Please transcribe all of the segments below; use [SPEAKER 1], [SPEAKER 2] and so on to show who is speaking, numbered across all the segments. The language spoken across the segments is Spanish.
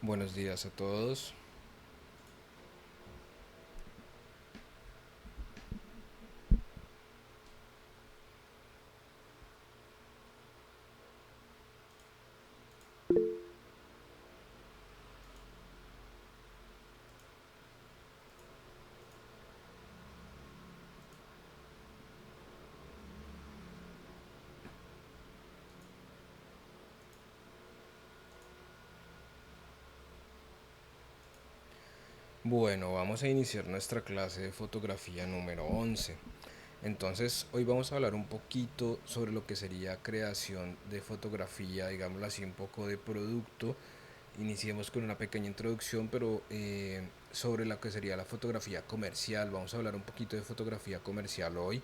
[SPEAKER 1] Buenos días a todos. Bueno, vamos a iniciar nuestra clase de fotografía número 11. Entonces, hoy vamos a hablar un poquito sobre lo que sería creación de fotografía, digámoslo así, un poco de producto. Iniciemos con una pequeña introducción, pero sobre lo que sería la fotografía comercial. Vamos a hablar un poquito de fotografía comercial hoy.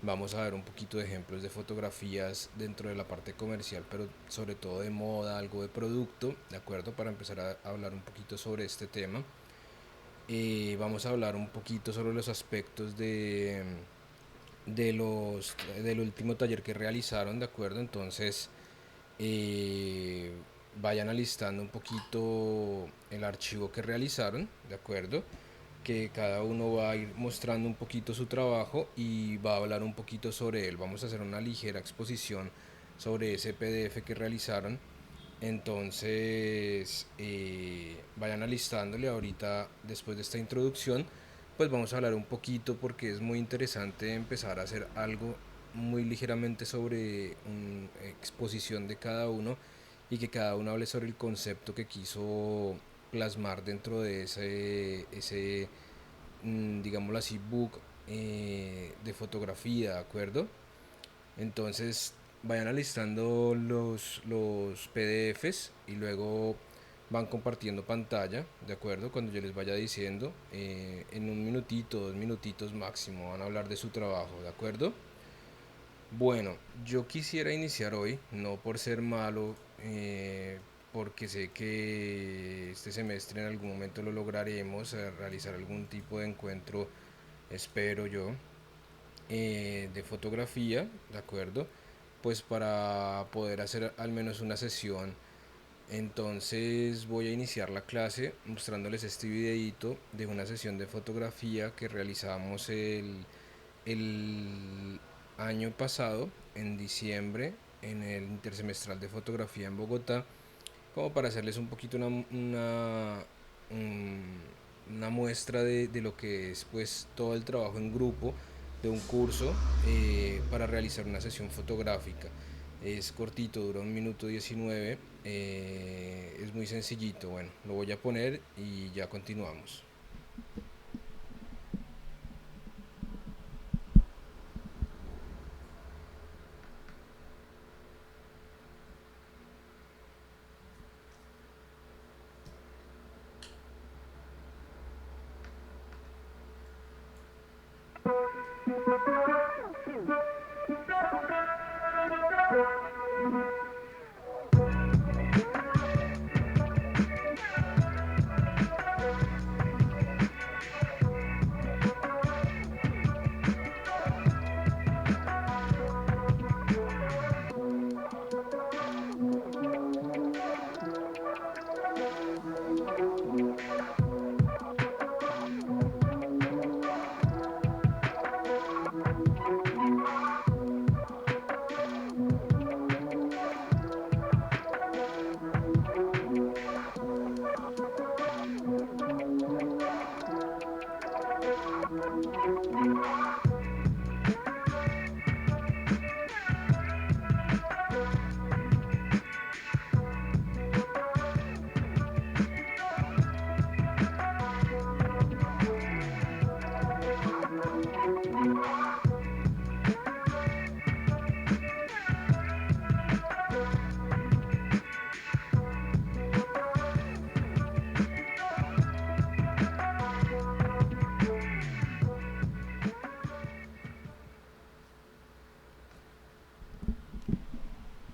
[SPEAKER 1] Vamos a ver un poquito de ejemplos de fotografías dentro de la parte comercial, pero sobre todo de moda, algo de producto, ¿de acuerdo? Para empezar a hablar un poquito sobre este tema. Vamos a hablar un poquito sobre los aspectos del último taller que realizaron, ¿de acuerdo? Entonces, eh, vayan alistando un poquito el archivo que realizaron, ¿de acuerdo? Que cada uno va a ir mostrando un poquito su trabajo y va a hablar un poquito sobre él. Vamos a hacer una ligera exposición sobre ese PDF que realizaron. Entonces, vayan alistándole ahorita después de esta introducción, pues vamos a hablar un poquito porque es muy interesante empezar a hacer algo muy ligeramente sobre una exposición de cada uno y que cada uno hable sobre el concepto que quiso plasmar dentro de ese digámoslo así, book de fotografía, ¿de acuerdo? Entonces vayan alistando los PDFs y luego van compartiendo pantalla, ¿de acuerdo? Cuando yo les vaya diciendo, en un minutito, 2 minutitos máximo, van a hablar de su trabajo, ¿de acuerdo? Bueno, yo quisiera iniciar hoy, no por ser malo, porque sé que este semestre en algún momento lo lograremos, realizar algún tipo de encuentro, espero yo, de fotografía, ¿de acuerdo? Pues para poder hacer al menos una sesión. Entonces voy a iniciar la clase mostrándoles este videito de una sesión de fotografía que realizamos el año pasado, en diciembre, en el intersemestral de fotografía en Bogotá, como para hacerles un poquito una muestra de lo que es pues todo el trabajo en grupo de un curso para realizar una sesión fotográfica. Es cortito, dura 1 minuto 19, es muy sencillito. Bueno, lo voy a poner y ya continuamos.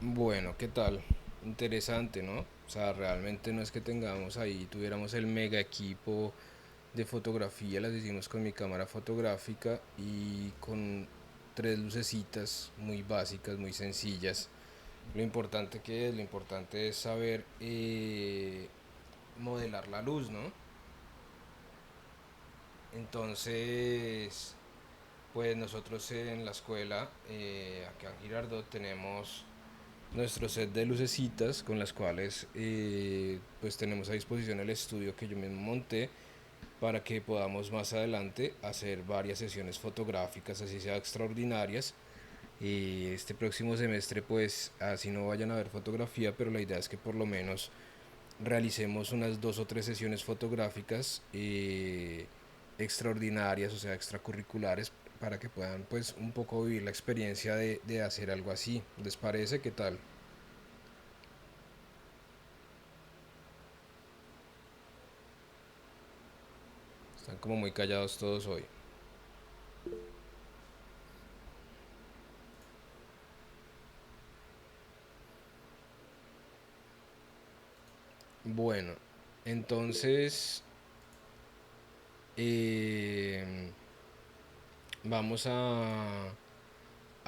[SPEAKER 1] Bueno, ¿qué tal? Interesante, ¿no? O sea, realmente no es que tengamos ahí, tuviéramos el mega equipo de fotografía, las hicimos con mi cámara fotográfica y con tres lucecitas muy básicas, muy sencillas. Lo importante es saber modelar la luz, ¿no? Entonces, pues nosotros en la escuela, acá en Girardot, tenemos nuestro set de lucecitas con las cuales pues tenemos a disposición el estudio que yo mismo monté para que podamos más adelante hacer varias sesiones fotográficas, así sea extraordinarias. Y este próximo semestre pues así no vayan a ver fotografía, pero la idea es que por lo menos realicemos unas dos o tres sesiones fotográficas extraordinarias, o sea, extracurriculares, para que puedan pues un poco vivir la experiencia de hacer algo así. ¿Les parece? ¿Qué tal? Están como muy callados todos hoy. Bueno, entonces eh, vamos a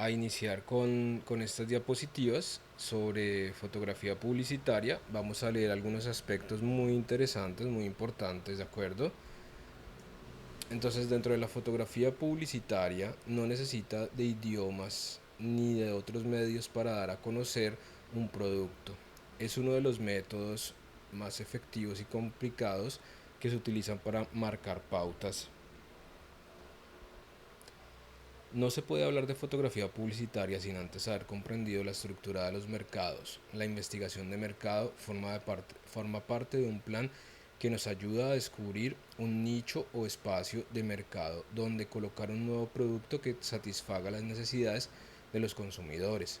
[SPEAKER 1] iniciar con estas diapositivas sobre fotografía publicitaria. Vamos a leer algunos aspectos muy interesantes, muy importantes, ¿de acuerdo? Entonces, dentro de la fotografía publicitaria no necesita de idiomas ni de otros medios para dar a conocer un producto. Es uno de los métodos más efectivos y complicados que se utilizan para marcar pautas. No se puede hablar de fotografía publicitaria sin antes haber comprendido la estructura de los mercados. La investigación de mercado forma parte de un plan que nos ayuda a descubrir un nicho o espacio de mercado donde colocar un nuevo producto que satisfaga las necesidades de los consumidores.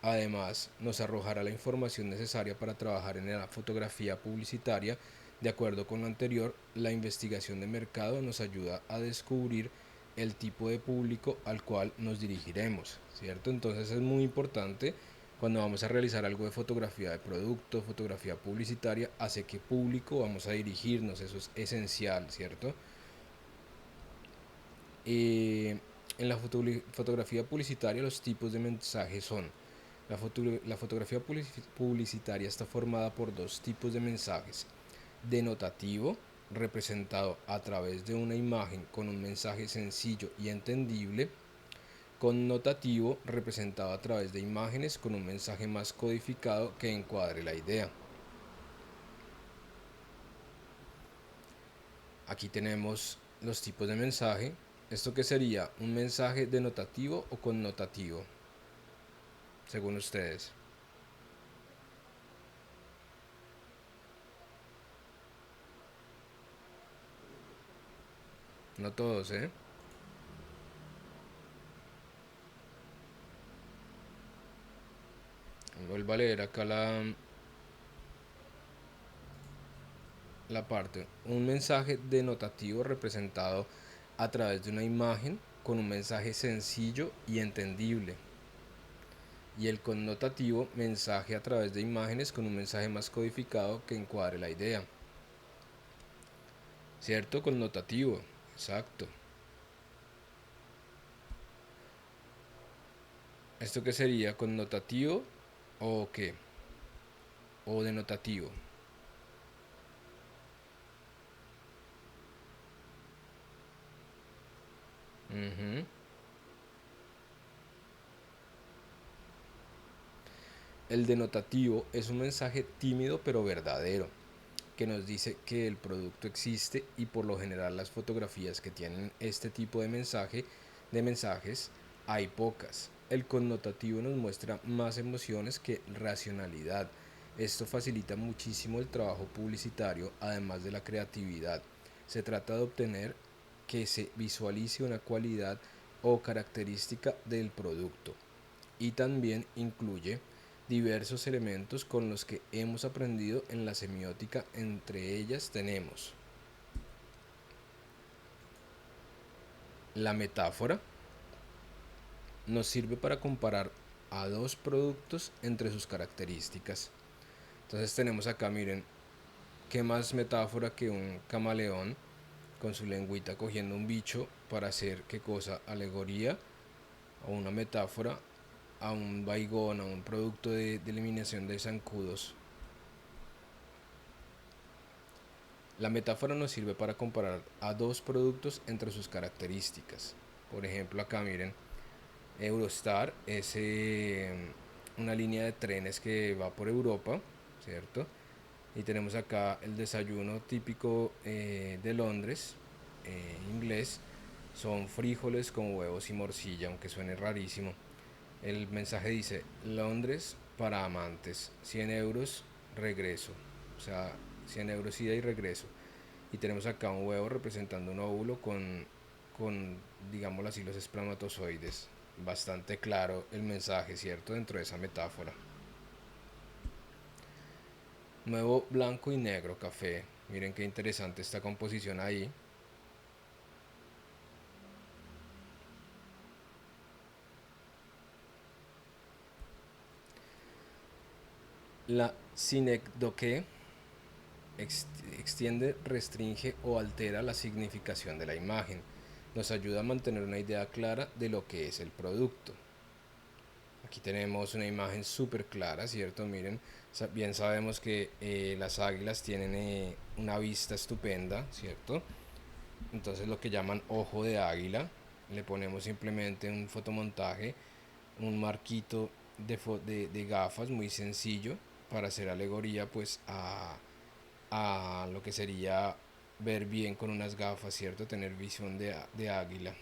[SPEAKER 1] Además, nos arrojará la información necesaria para trabajar en la fotografía publicitaria. De acuerdo con lo anterior, la investigación de mercado nos ayuda a descubrir el tipo de público al cual nos dirigiremos, ¿cierto? Entonces es muy importante cuando vamos a realizar algo de fotografía de producto, fotografía publicitaria, hacia qué público vamos a dirigirnos, eso es esencial, ¿cierto? Eh, en la fotografía publicitaria los tipos de mensajes son la fotografía publicitaria está formada por dos tipos de mensajes. Denotativo, representado a través de una imagen con un mensaje sencillo y entendible. Connotativo, representado a través de imágenes con un mensaje más codificado que encuadre la idea. Aquí tenemos los tipos de mensaje. ¿Esto qué sería? ¿Un mensaje denotativo o connotativo? Según ustedes. No todos, ¿eh? Vuelvo a leer acá la parte. Un mensaje denotativo representado a través de una imagen con un mensaje sencillo y entendible. Y el connotativo, mensaje a través de imágenes con un mensaje más codificado que encuadre la idea. ¿Cierto? Connotativo. Exacto. ¿Esto qué sería? ¿Connotativo o qué? ¿O denotativo? Ujú. El denotativo es un mensaje tímido pero verdadero, que nos dice que el producto existe y por lo general las fotografías que tienen este tipo de mensajes hay pocas. El connotativo nos muestra más emociones que racionalidad. Esto facilita muchísimo el trabajo publicitario, además de la creatividad. Se trata de obtener que se visualice una cualidad o característica del producto y también incluye diversos elementos con los que hemos aprendido en la semiótica. Entre ellas tenemos la metáfora, nos sirve para comparar a dos productos entre sus características. Entonces tenemos acá, miren, qué más metáfora que un camaleón con su lengüita cogiendo un bicho para hacer qué cosa, alegoría o una metáfora a un baigón, a un producto de eliminación de zancudos. La metáfora nos sirve para comparar a dos productos entre sus características. Por ejemplo, acá miren, Eurostar es una línea de trenes que va por Europa, ¿cierto? Y tenemos acá el desayuno típico de Londres, inglés. Son frijoles con huevos y morcilla, aunque suene rarísimo. El mensaje dice, Londres para amantes, 100 euros regreso. O sea, 100 euros ida y regreso. Y tenemos acá un huevo representando un óvulo con digámoslo así, los espermatozoides. Bastante claro el mensaje, ¿cierto? Dentro de esa metáfora. Nuevo blanco y negro café. Miren qué interesante esta composición ahí. La sinecdoque extiende, restringe o altera la significación de la imagen. Nos ayuda a mantener una idea clara de lo que es el producto. Aquí tenemos una imagen súper clara, ¿cierto? Miren, bien sabemos que las águilas tienen una vista estupenda, ¿cierto? Entonces lo que llaman ojo de águila, le ponemos simplemente un fotomontaje, un marquito de gafas muy sencillo para hacer alegoría pues a lo que sería ver bien con unas gafas, ¿cierto? Tener visión de águila.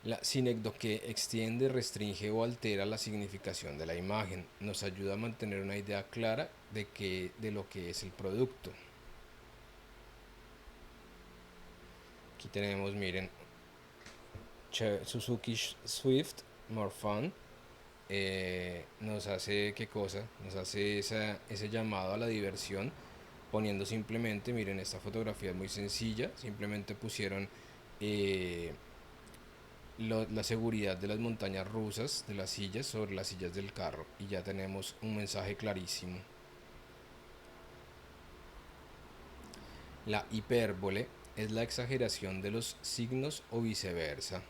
[SPEAKER 1] La sinecdoque extiende, restringe o altera la significación de la imagen. Nos ayuda a mantener una idea clara de lo que es el producto. Aquí tenemos, miren, Suzuki Swift More Fun. Nos hace qué cosa, nos hace ese llamado a la diversión, poniendo simplemente, miren, esta fotografía es muy sencilla, simplemente pusieron la seguridad de las montañas rusas, de las sillas, sobre las sillas del carro, y ya tenemos un mensaje clarísimo. La hipérbole es la exageración de los signos o viceversa.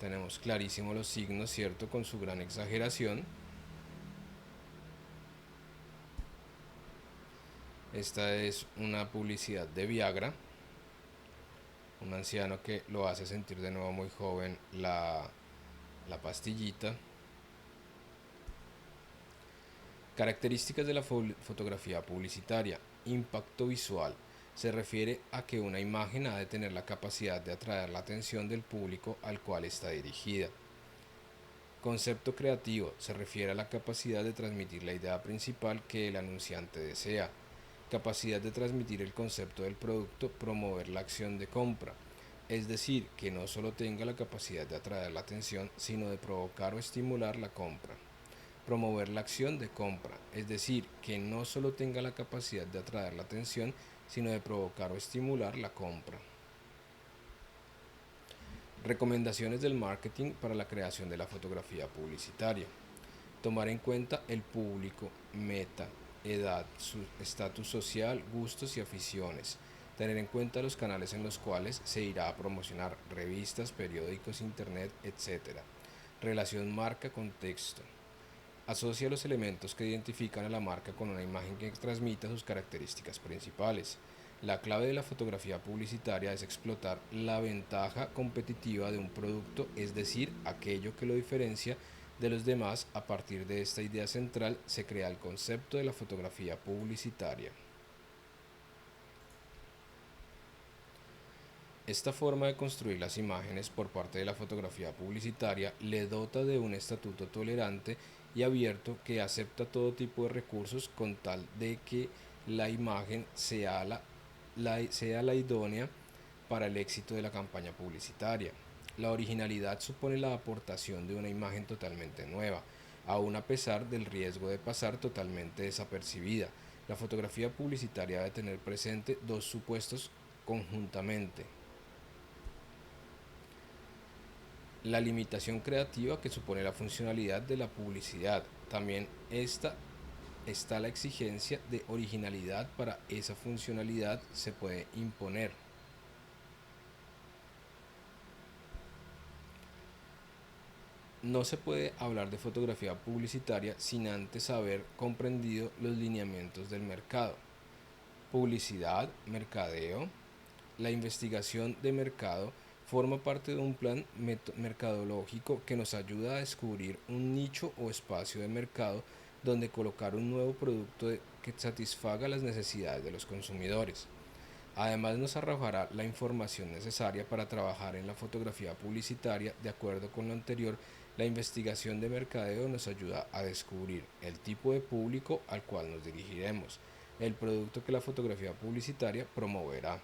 [SPEAKER 1] Tenemos clarísimo los signos, ¿cierto? Con su gran exageración. Esta es una publicidad de Viagra. Un anciano que lo hace sentir de nuevo muy joven la pastillita. Características de la fotografía publicitaria. Impacto visual. Se refiere a que una imagen ha de tener la capacidad de atraer la atención del público al cual está dirigida. Concepto creativo. Se refiere a la capacidad de transmitir la idea principal que el anunciante desea. Capacidad de transmitir el concepto del producto, promover la acción de compra. Es decir, que no solo tenga la capacidad de atraer la atención, sino de provocar o estimular la compra. Promover la acción de compra, es decir, que no solo tenga la capacidad de atraer la atención, sino de provocar o estimular la compra. Recomendaciones del marketing para la creación de la fotografía publicitaria. Tomar en cuenta el público, meta, edad, su estatus social, gustos y aficiones. Tener en cuenta los canales en los cuales se irá a promocionar, revistas, periódicos, internet, etc. Relación marca-contexto. Asocia los elementos que identifican a la marca con una imagen que transmita sus características principales. La clave de la fotografía publicitaria es explotar la ventaja competitiva de un producto, es decir, aquello que lo diferencia de los demás. A partir de esta idea central se crea el concepto de la fotografía publicitaria. Esta forma de construir las imágenes por parte de la fotografía publicitaria le dota de un estatuto tolerante y abierto que acepta todo tipo de recursos con tal de que la imagen sea la idónea para el éxito de la campaña publicitaria. La originalidad supone la aportación de una imagen totalmente nueva, aun a pesar del riesgo de pasar totalmente desapercibida. La fotografía publicitaria debe tener presente dos supuestos conjuntamente: la limitación creativa que supone la funcionalidad de la publicidad. También está la exigencia de originalidad. Para esa funcionalidad se puede imponer. No se puede hablar de fotografía publicitaria sin antes haber comprendido los lineamientos del mercado. Publicidad, mercadeo. La investigación de mercado forma parte de un plan mercadológico que nos ayuda a descubrir un nicho o espacio de mercado donde colocar un nuevo producto que satisfaga las necesidades de los consumidores. Además, nos arrojará la información necesaria para trabajar en la fotografía publicitaria. De acuerdo con lo anterior, la investigación de mercadeo nos ayuda a descubrir el tipo de público al cual nos dirigiremos, el producto que la fotografía publicitaria promoverá.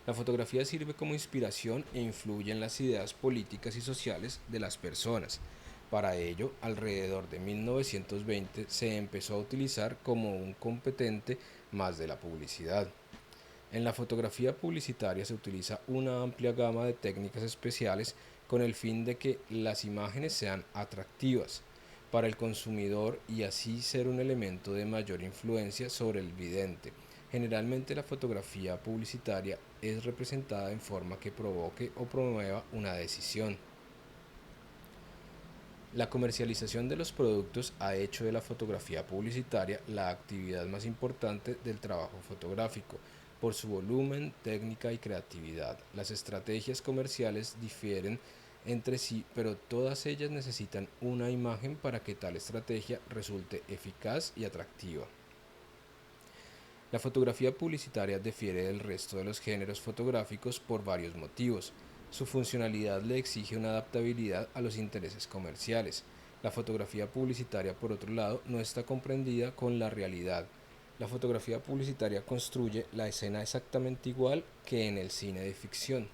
[SPEAKER 1] La fotografía sirve como inspiración e influye en las ideas políticas y sociales de las personas. Para ello, alrededor de 1920 se empezó a utilizar como un competente más de la publicidad. En la fotografía publicitaria se utiliza una amplia gama de técnicas especiales con el fin de que las imágenes sean atractivas para el consumidor y así ser un elemento de mayor influencia sobre el vidente. Generalmente la fotografía publicitaria es representada en forma que provoque o promueva una decisión. La comercialización de los productos ha hecho de la fotografía publicitaria la actividad más importante del trabajo fotográfico, por su volumen, técnica y creatividad. Las estrategias comerciales difieren entre sí, pero todas ellas necesitan una imagen para que tal estrategia resulte eficaz y atractiva. La fotografía publicitaria difiere del resto de los géneros fotográficos por varios motivos. Su funcionalidad le exige una adaptabilidad a los intereses comerciales. La fotografía publicitaria, por otro lado, no está comprendida con la realidad. La fotografía publicitaria construye la escena exactamente igual que en el cine de ficción.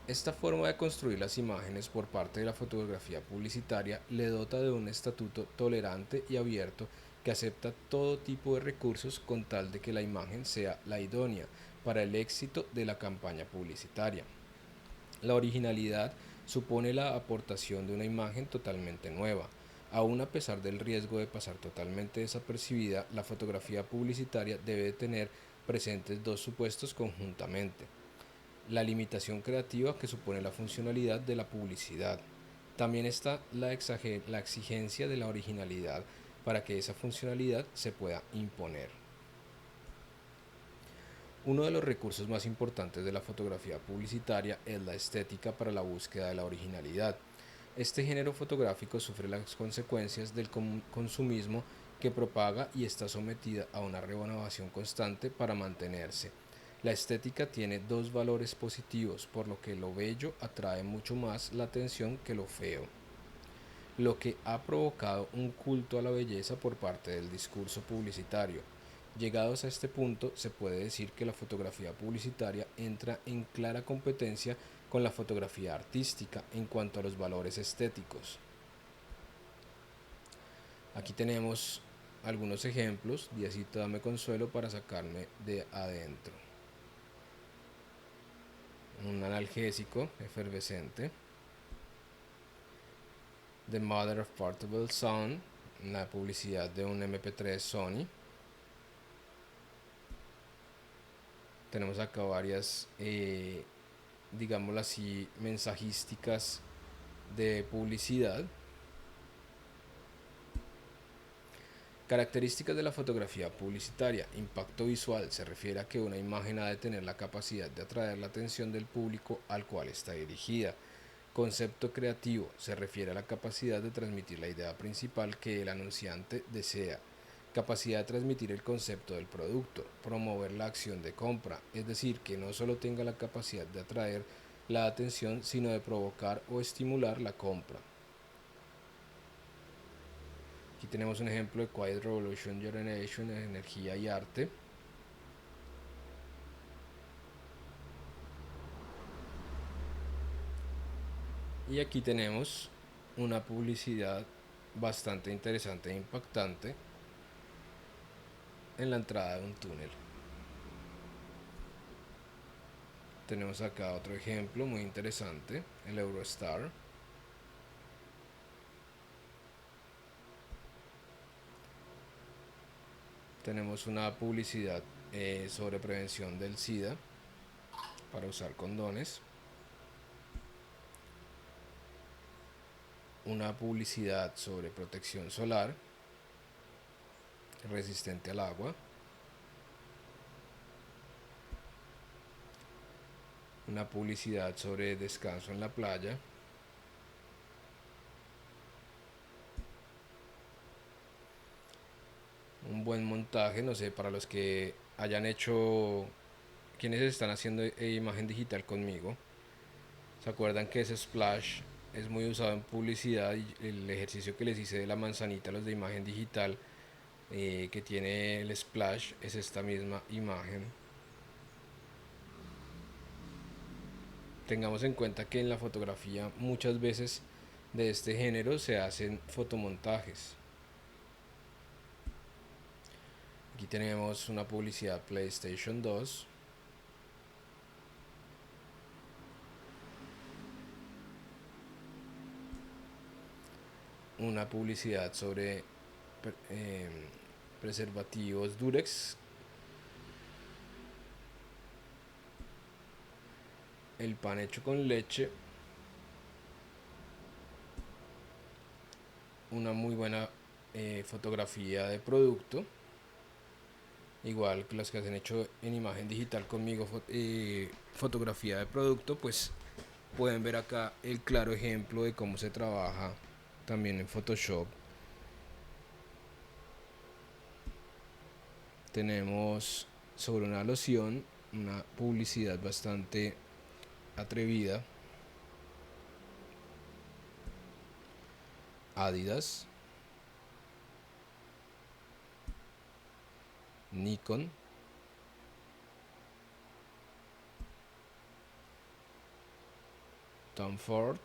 [SPEAKER 1] Esta forma de construir las imágenes por parte de la fotografía publicitaria le dota de un estatuto tolerante y abierto que acepta todo tipo de recursos con tal de que la imagen sea la idónea para el éxito de la campaña publicitaria. La originalidad supone la aportación de una imagen totalmente nueva. Aun a pesar del riesgo de pasar totalmente desapercibida, la fotografía publicitaria debe tener presentes dos supuestos conjuntamente: la limitación creativa que supone la funcionalidad de la publicidad. También está la exigencia de la originalidad para que esa funcionalidad se pueda imponer. Uno de los recursos más importantes de la fotografía publicitaria es la estética para la búsqueda de la originalidad. Este género fotográfico sufre las consecuencias del consumismo que propaga y está sometida a una renovación constante para mantenerse. La estética tiene dos valores positivos, por lo que lo bello atrae mucho más la atención que lo feo, lo que ha provocado un culto a la belleza por parte del discurso publicitario. Llegados a este punto, se puede decir que la fotografía publicitaria entra en clara competencia con la fotografía artística en cuanto a los valores estéticos. Aquí tenemos algunos ejemplos: Diosito dame consuelo para sacarme de adentro. Un analgésico efervescente. The Mother of Portable Sound, la publicidad de un MP3 Sony. Tenemos acá varias, digámoslo así, mensajísticas de publicidad. Características de la fotografía publicitaria. Impacto visual: se refiere a que una imagen ha de tener la capacidad de atraer la atención del público al cual está dirigida. Concepto creativo: se refiere a la capacidad de transmitir la idea principal que el anunciante desea. Capacidad de transmitir el concepto del producto. Promover la acción de compra, es decir, que no solo tenga la capacidad de atraer la atención, sino de provocar o estimular la compra. Aquí tenemos un ejemplo de Quiet Revolution Generation, energía y arte. Y aquí tenemos una publicidad bastante interesante e impactante en la entrada de un túnel. Tenemos acá otro ejemplo muy interesante, el Eurostar. Tenemos una publicidad sobre prevención del SIDA para usar condones. Una publicidad sobre protección solar resistente al agua. Una publicidad sobre descanso en la playa. Un buen montaje, no sé, para los que hayan hecho, quienes están haciendo imagen digital conmigo, se acuerdan que ese splash es muy usado en publicidad y el ejercicio que les hice de la manzanita, los de imagen digital, que tiene el splash, es esta misma imagen. Tengamos en cuenta que en la fotografía muchas veces de este género se hacen fotomontajes. Aquí tenemos una publicidad PlayStation 2. Una publicidad sobre eh, preservativos Durex. El pan hecho con leche. Una muy buena fotografía de producto. Igual que las que han hecho en imagen digital conmigo, fotografía de producto, pues pueden ver acá el claro ejemplo de cómo se trabaja también en Photoshop. Tenemos sobre una loción una publicidad bastante atrevida. Adidas, Nikon, Tom Ford,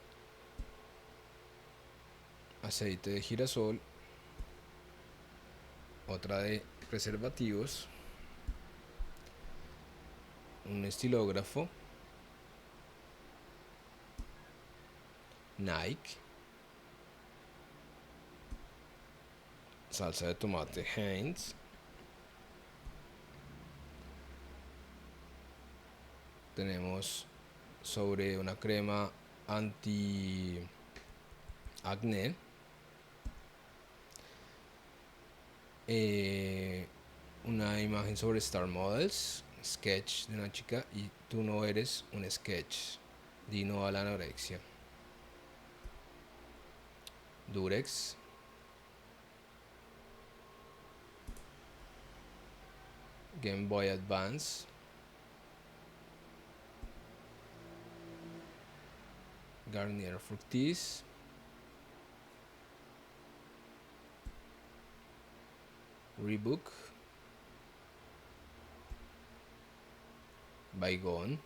[SPEAKER 1] aceite de girasol, otra de preservativos, un estilógrafo, Nike, salsa de tomate Heinz, tenemos sobre una crema anti acné, una imagen sobre Star Models, sketch de una chica y tú no eres un sketch, dino a la anorexia. Durex, Game Boy Advance, Garnier Fructis, Reebok, Baygon,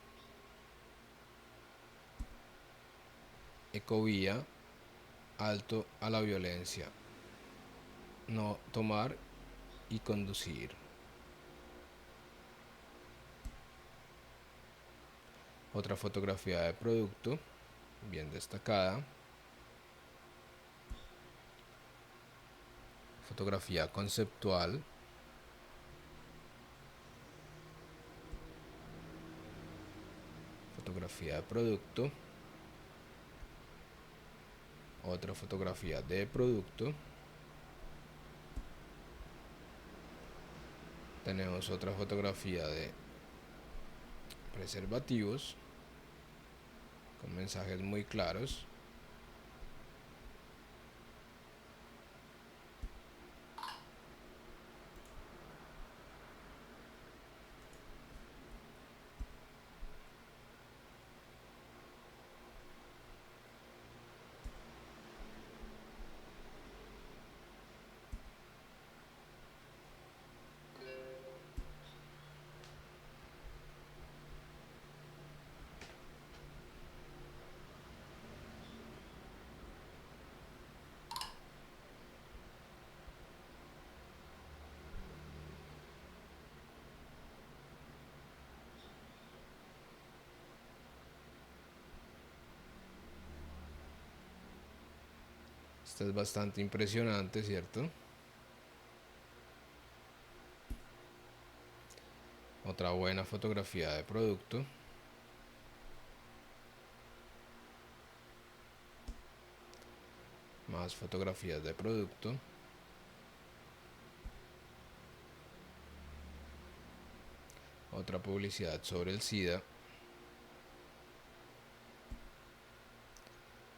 [SPEAKER 1] Ecovía, alto a la violencia, no tomar y conducir. Otra fotografía de producto, bien destacada. Fotografía conceptual. Fotografía de producto. Otra fotografía de producto. Tenemos otra fotografía de preservativos con mensajes muy claros. Esta es bastante impresionante, ¿cierto? Otra buena fotografía de producto. Más fotografías de producto. Otra publicidad sobre el SIDA.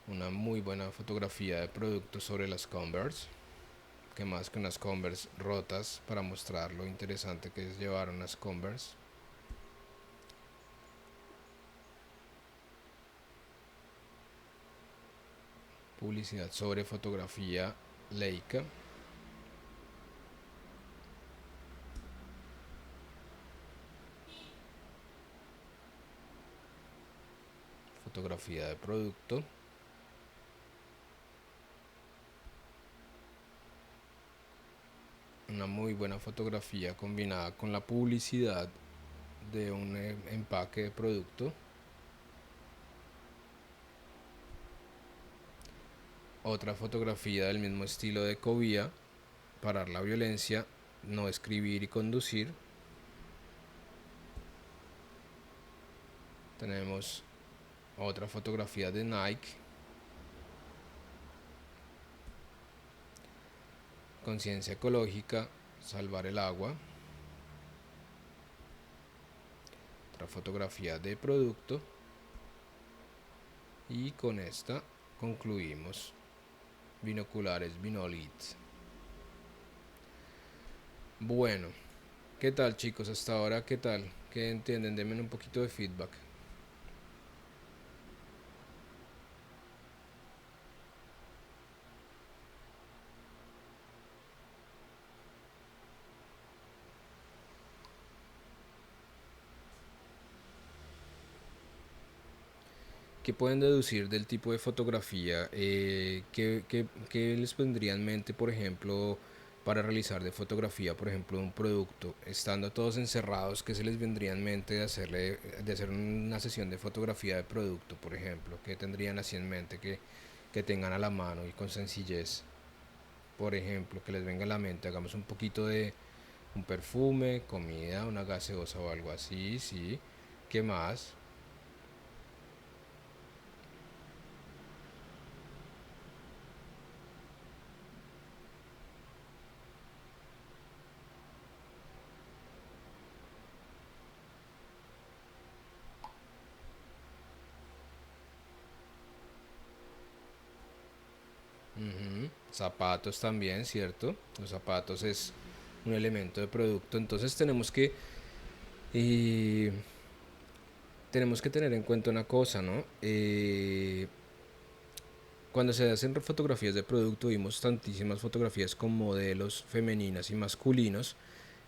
[SPEAKER 1] Una muy buena fotografía de producto sobre las Converse. Que más que unas Converse rotas, para mostrar lo interesante que es llevar unas Converse. Publicidad sobre fotografía Leica. Fotografía de producto. Una muy buena fotografía combinada con la publicidad de un empaque de producto. Otra fotografía del mismo estilo de Covía, parar la violencia, no escribir y conducir. Tenemos otra fotografía de Nike, conciencia ecológica, salvar el agua. Otra fotografía de producto. Y con esta concluimos. Binoculares Vinolit. Bueno, ¿qué tal, chicos? Hasta ahora, ¿qué tal? ¿Qué entienden? Denme un poquito de feedback. ¿Qué pueden deducir del tipo de fotografía? ¿Qué les pondría en mente, por ejemplo, para realizar de fotografía, por ejemplo, un producto? Estando todos encerrados, ¿qué se les vendría en mente de hacer una sesión de fotografía de producto, por ejemplo? ¿Qué tendrían así en mente que tengan a la mano y con sencillez? Por ejemplo, que les venga a la mente, hagamos un poquito de un perfume, comida, una gaseosa o algo así, sí. ¿Qué más? Ujú. Zapatos también, ¿cierto? Los zapatos es un elemento de producto, entonces eh, tenemos que tener en cuenta una cosa, ¿no? Cuando se hacen fotografías de producto, vimos tantísimas fotografías con modelos femeninas y masculinos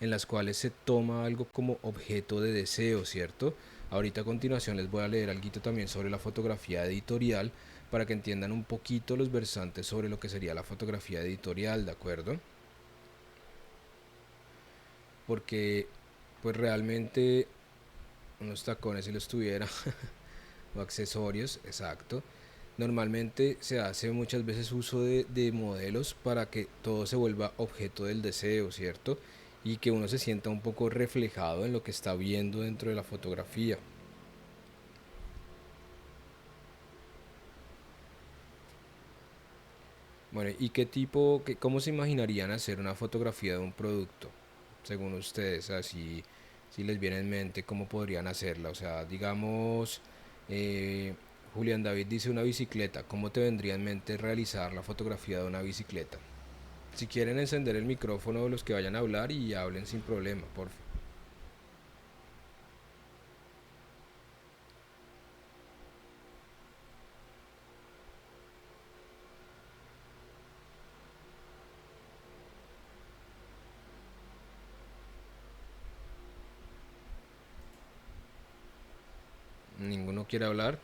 [SPEAKER 1] en las cuales se toma algo como objeto de deseo, ¿cierto? Ahorita a continuación les voy a leer algo también sobre la fotografía editorial para que entiendan un poquito los versantes sobre lo que sería la fotografía editorial, ¿de acuerdo? Porque pues realmente unos tacones si los tuviera o accesorios, exacto. Normalmente se hace muchas veces uso de modelos para que todo se vuelva objeto del deseo, ¿cierto? Y que uno se sienta un poco reflejado en lo que está viendo dentro de la fotografía. Bueno, ¿y cómo se imaginarían hacer una fotografía de un producto? Según ustedes, así, si les viene en mente, ¿cómo podrían hacerla? O sea, digamos, eh, Julián David dice una bicicleta, ¿cómo te vendría en mente realizar la fotografía de una bicicleta? Si quieren encender el micrófono los que vayan a hablar y hablen sin problema, por favor. ¿Ninguno quiere hablar?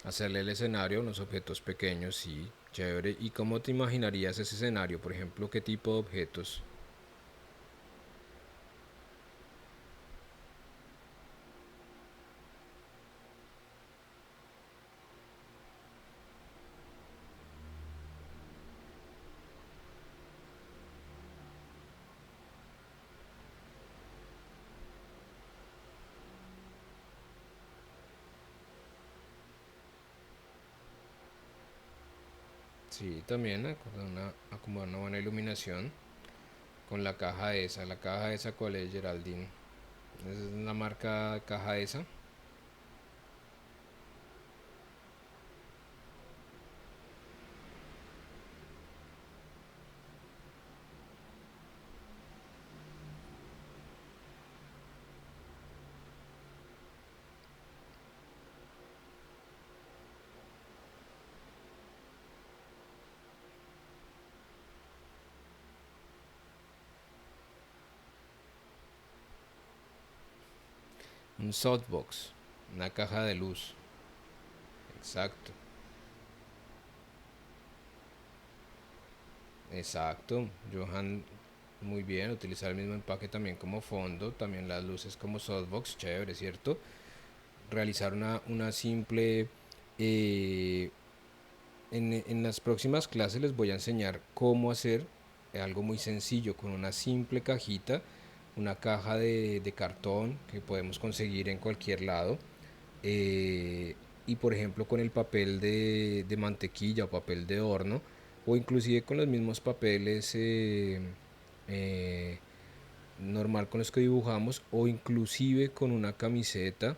[SPEAKER 1] Hacerle el escenario, unos objetos pequeños, sí, chévere. ¿Y cómo te imaginarías ese escenario? Por ejemplo, ¿qué tipo de objetos? Sí, también acomodar una buena iluminación con la caja esa. La caja esa, ¿cuál es, Geraldine? Esa es la marca caja esa. Un softbox, una caja de luz. Exacto, exacto. Johan, muy bien, utilizar el mismo empaque también como fondo, también las luces como softbox, chévere, ¿cierto? Realizar una simple... eh, en las próximas clases les voy a enseñar cómo hacer algo muy sencillo con una simple cajita, una caja de cartón que podemos conseguir en cualquier lado. eh, y por ejemplo con el papel de mantequilla o papel de horno o inclusive con los mismos papeles eh, normal con los que dibujamos o inclusive con una camiseta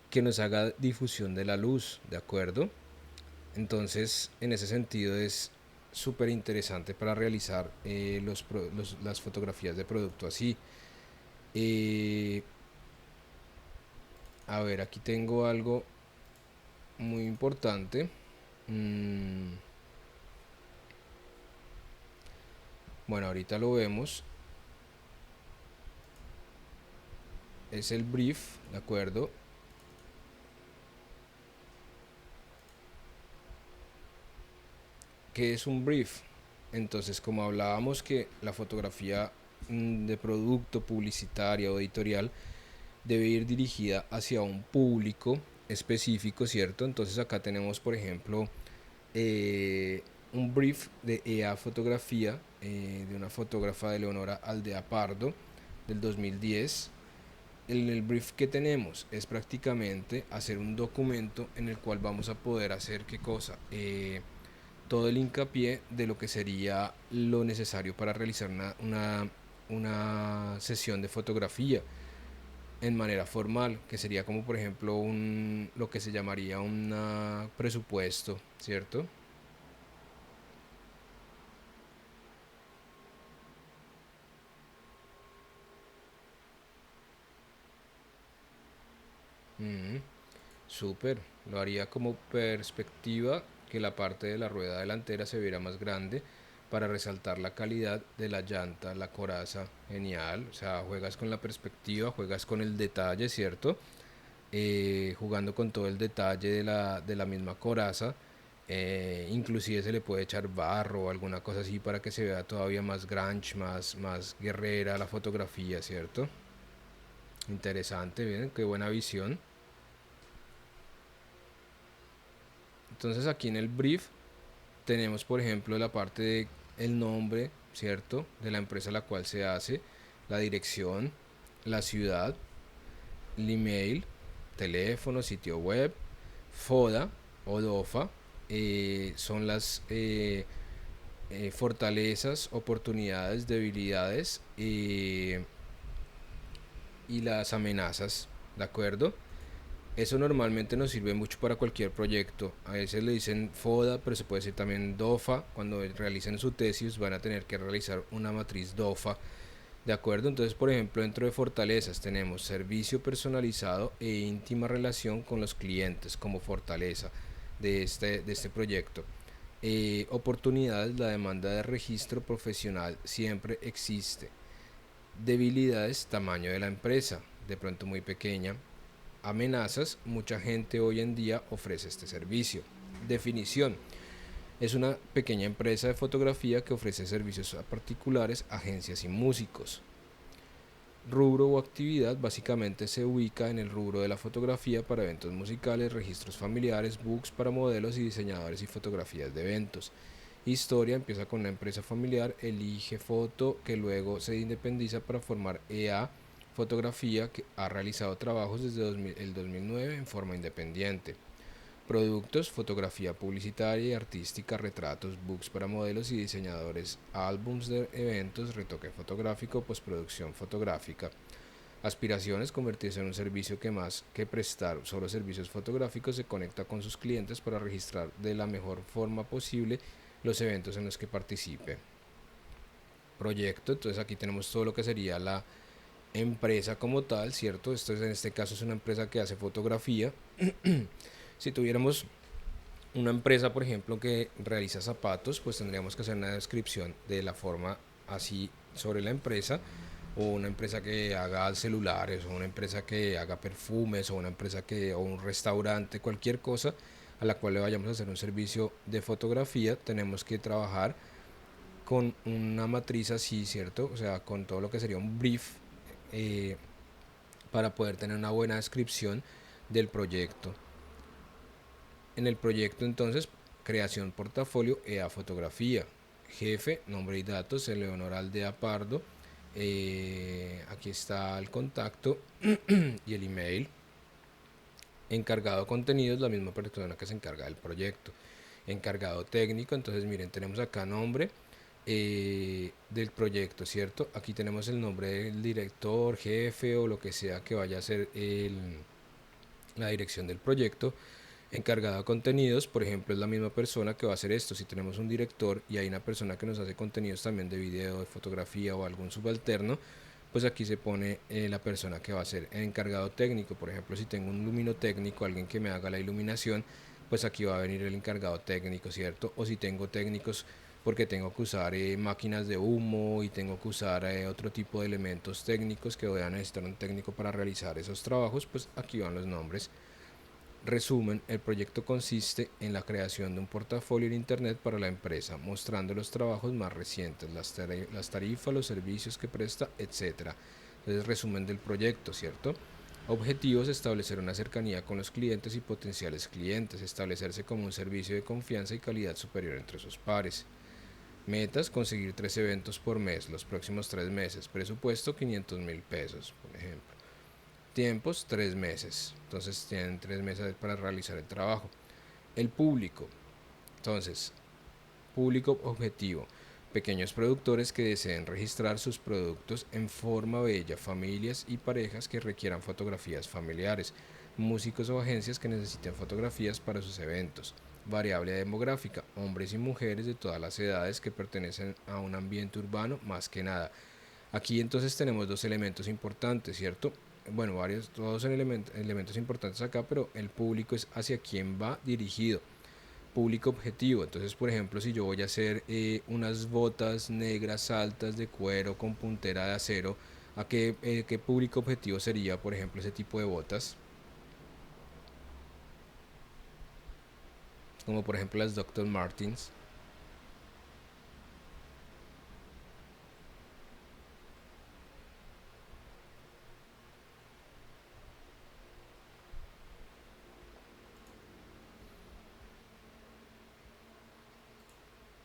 [SPEAKER 1] que nos haga difusión de la luz, ¿de acuerdo? Entonces, en ese sentido es súper interesante para realizar las fotografías de producto así. Eh, a ver, aquí tengo algo muy importante. Mm, bueno, ahorita lo vemos. Es el brief, ¿de acuerdo? ¿Qué es un brief? Entonces, como hablábamos que la fotografía de producto, publicitaria o editorial debe ir dirigida hacia un público específico, ¿cierto? Entonces acá tenemos, por ejemplo, eh, un brief de EA Fotografía, de una fotógrafa de Leonora Aldea Pardo, del 2010. El brief que tenemos es prácticamente hacer un documento en el cual vamos a poder hacer qué cosa, todo el hincapié de lo que sería lo necesario para realizar una sesión de fotografía en manera formal, que sería como por ejemplo lo que se llamaría un presupuesto, ¿cierto? Mm, súper, lo haría como perspectiva que la parte de la rueda delantera se viera más grande para resaltar la calidad de la llanta, la coraza, genial, o sea, juegas con la perspectiva, juegas con el detalle, ¿cierto? Jugando con todo el detalle de la misma coraza, inclusive se le puede echar barro o alguna cosa así para que se vea todavía más grunge, más guerrera la fotografía, ¿cierto? Interesante, bien, qué buena visión. Entonces aquí en el brief tenemos por ejemplo la parte de el nombre, ¿cierto? De la empresa a la cual se hace, la dirección, la ciudad, el email, teléfono, sitio web, FODA o DOFA, son las fortalezas, oportunidades, debilidades y las amenazas, ¿de acuerdo? Eso normalmente nos sirve mucho para cualquier proyecto. A veces le dicen FODA, pero se puede decir también DOFA. Cuando realicen su tesis van a tener que realizar una matriz DOFA. ¿De acuerdo? Entonces, por ejemplo, dentro de fortalezas tenemos servicio personalizado e íntima relación con los clientes como fortaleza de este proyecto. Oportunidades, la demanda de registro profesional siempre existe. Debilidades, tamaño de la empresa, de pronto muy pequeña. Amenazas, mucha gente hoy en día ofrece este servicio. Definición, es una pequeña empresa de fotografía que ofrece servicios a particulares, agencias y músicos. Rubro o actividad básicamente se ubica en el rubro de la fotografía para eventos musicales, registros familiares, books para modelos y diseñadores y fotografías de eventos. Historia empieza con una empresa familiar, elige foto que luego se independiza para formar EA fotografía que ha realizado trabajos desde el 2009 en forma independiente. Productos, fotografía publicitaria y artística, retratos, books para modelos y diseñadores, álbums de eventos, retoque fotográfico, postproducción fotográfica. Aspiraciones, convertirse en un servicio que más que prestar solo servicios fotográficos se conecta con sus clientes para registrar de la mejor forma posible los eventos en los que participe. Proyecto, entonces aquí tenemos todo lo que sería la empresa como tal, ¿cierto? Esto es, en este caso es una empresa que hace fotografía. Si tuviéramos una empresa, por ejemplo, que realiza zapatos, pues tendríamos que hacer una descripción de la forma así sobre la empresa, o una empresa que haga celulares, o una empresa que haga perfumes, o una empresa que, o un restaurante, cualquier cosa a la cual le vayamos a hacer un servicio de fotografía, tenemos que trabajar con una matriz así, ¿cierto? O sea, con todo lo que sería un brief, eh, para poder tener una buena descripción del proyecto. En el proyecto entonces, creación portafolio EA fotografía. Jefe, nombre y datos, Eleonora Aldea Pardo. Aquí está el contacto y el email. Encargado de contenidos, la misma persona que se encarga del proyecto. Encargado técnico, entonces miren, tenemos acá nombre del proyecto, ¿cierto? Aquí tenemos el nombre del director, jefe o lo que sea que vaya a ser la dirección del proyecto. Encargado de contenidos, por ejemplo, es la misma persona que va a hacer esto. Si tenemos un director y hay una persona que nos hace contenidos también de video, de fotografía o algún subalterno, pues aquí se pone la persona que va a ser encargado técnico. Por ejemplo, si tengo un luminotécnico, alguien que me haga la iluminación, pues aquí va a venir el encargado técnico, ¿cierto? O si tengo técnicos porque tengo que usar máquinas de humo y tengo que usar otro tipo de elementos técnicos que voy a necesitar un técnico para realizar esos trabajos, pues aquí van los nombres. Resumen, el proyecto consiste en la creación de un portafolio en Internet para la empresa, mostrando los trabajos más recientes, las tarifas, los servicios que presta, etc. Entonces, resumen del proyecto, ¿cierto? Objetivos, establecer una cercanía con los clientes y potenciales clientes, establecerse como un servicio de confianza y calidad superior entre sus pares. Metas, conseguir 3 eventos por mes, los próximos 3 meses. Presupuesto, 500.000 pesos, por ejemplo. Tiempos, 3 meses. Entonces tienen 3 meses para realizar el trabajo. El público. Entonces, público objetivo. Pequeños productores que deseen registrar sus productos en forma bella, familias y parejas que requieran fotografías familiares, músicos o agencias que necesiten fotografías para sus eventos. Variable demográfica, hombres y mujeres de todas las edades que pertenecen a un ambiente urbano más que nada. Aquí entonces tenemos dos elementos importantes, ¿cierto? Bueno, varios, todos son elementos importantes acá, pero el público es hacia quién va dirigido, público objetivo. Entonces, por ejemplo, si yo voy a hacer unas botas negras altas de cuero con puntera de acero, ¿a qué público objetivo sería, por ejemplo, ese tipo de botas? Como por ejemplo las Dr. Martens.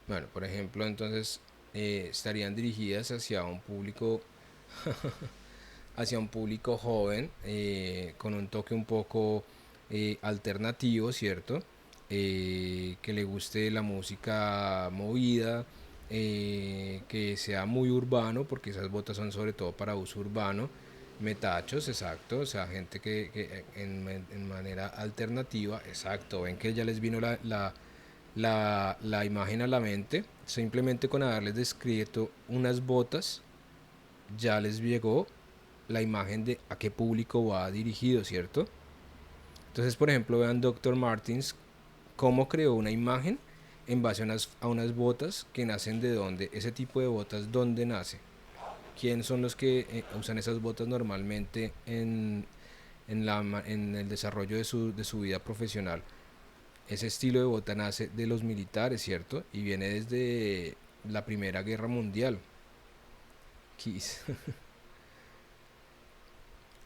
[SPEAKER 1] Bueno, por ejemplo, entonces estarían dirigidas hacia un público joven, con un toque un poco alternativo, ¿cierto? Que le guste la música movida, que sea muy urbano, porque esas botas son sobre todo para uso urbano. Metachos, exacto, o sea, gente que en manera alternativa, exacto, ven que ya les vino la imagen a la mente, simplemente con haberles descrito unas botas, ya les llegó la imagen de a qué público va dirigido, ¿cierto? Entonces, por ejemplo, vean Dr. Martins cómo creó una imagen en base a unas botas que nacen de dónde, ese tipo de botas, ¿dónde nace? ¿Quién son los que usan esas botas normalmente en el desarrollo de su vida profesional? Ese estilo de bota nace de los militares, ¿cierto? Y viene desde la Primera Guerra Mundial. Kiss.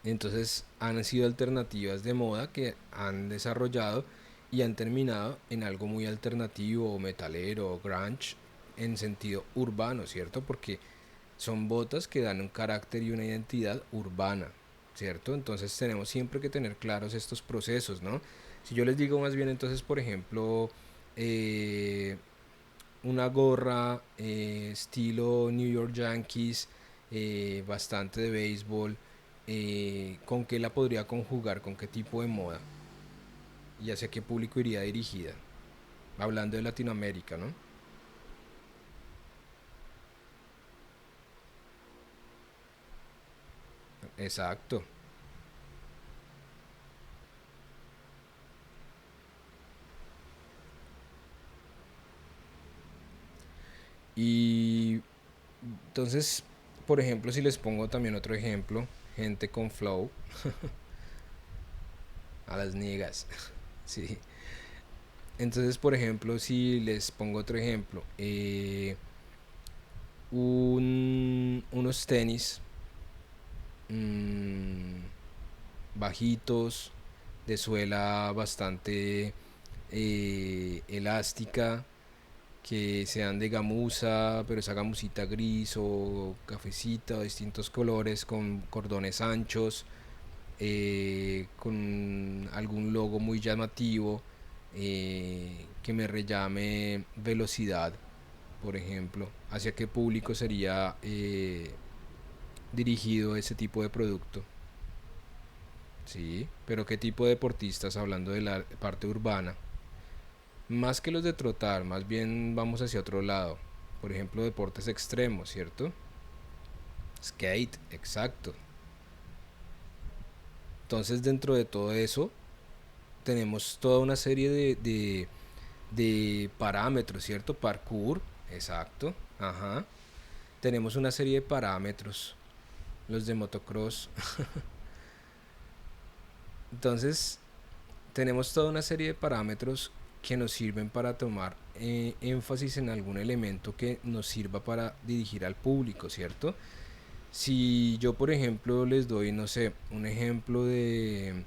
[SPEAKER 1] Entonces han sido alternativas de moda que han desarrollado y han terminado en algo muy alternativo o metalero o grunge en sentido urbano, ¿cierto? Porque son botas que dan un carácter y una identidad urbana, ¿cierto? Entonces tenemos siempre que tener claros estos procesos, ¿no? Si yo les digo más bien, entonces, por ejemplo, eh, una gorra estilo New York Yankees, bastante de béisbol, ¿con qué la podría conjugar? ¿Con qué tipo de moda? ¿Y hacia qué público iría dirigida? Hablando de Latinoamérica, ¿no? Exacto. Y entonces, por ejemplo, si les pongo también otro ejemplo, gente con flow, a las niggas, sí. Entonces, por ejemplo, si les pongo otro ejemplo, unos tenis mm, bajitos, de suela bastante elástica, que sean de gamuza, pero esa gamusita gris o cafecita o distintos colores con cordones anchos, con algún logo muy llamativo, que me rellame velocidad, por ejemplo. ¿Hacia qué público sería dirigido ese tipo de producto? Sí, pero ¿qué tipo de deportistas hablando de la parte urbana? Más que los de trotar, más bien vamos hacia otro lado. Por ejemplo, deportes extremos, ¿cierto? Skate, exacto. Entonces, dentro de todo eso, tenemos toda una serie de parámetros, ¿cierto? Parkour, exacto. Ajá. Tenemos una serie de parámetros, los de motocross. Entonces, tenemos toda una serie de parámetros que nos sirven para tomar énfasis en algún elemento que nos sirva para dirigir al público, ¿cierto? Si yo, por ejemplo, les doy, no sé, un ejemplo de...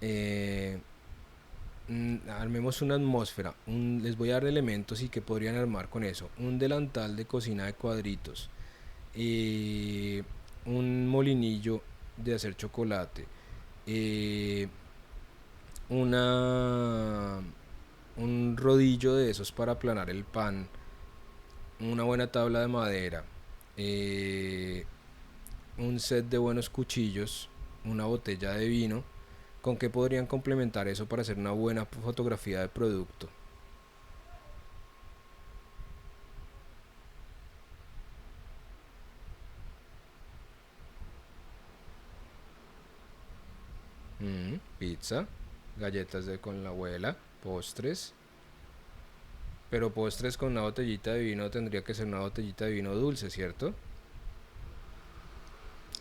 [SPEAKER 1] eh, armemos una atmósfera, les voy a dar elementos y que podrían armar con eso. Un delantal de cocina de cuadritos, eh, un molinillo de hacer chocolate, eh, una, un rodillo de esos para aplanar el pan, una buena tabla de madera, eh, un set de buenos cuchillos, una botella de vino. ¿Con qué podrían complementar eso para hacer una buena fotografía de producto? Pizza, galletas de con la abuela, postres. Pero postres con una botellita de vino tendría que ser una botellita de vino dulce, ¿cierto?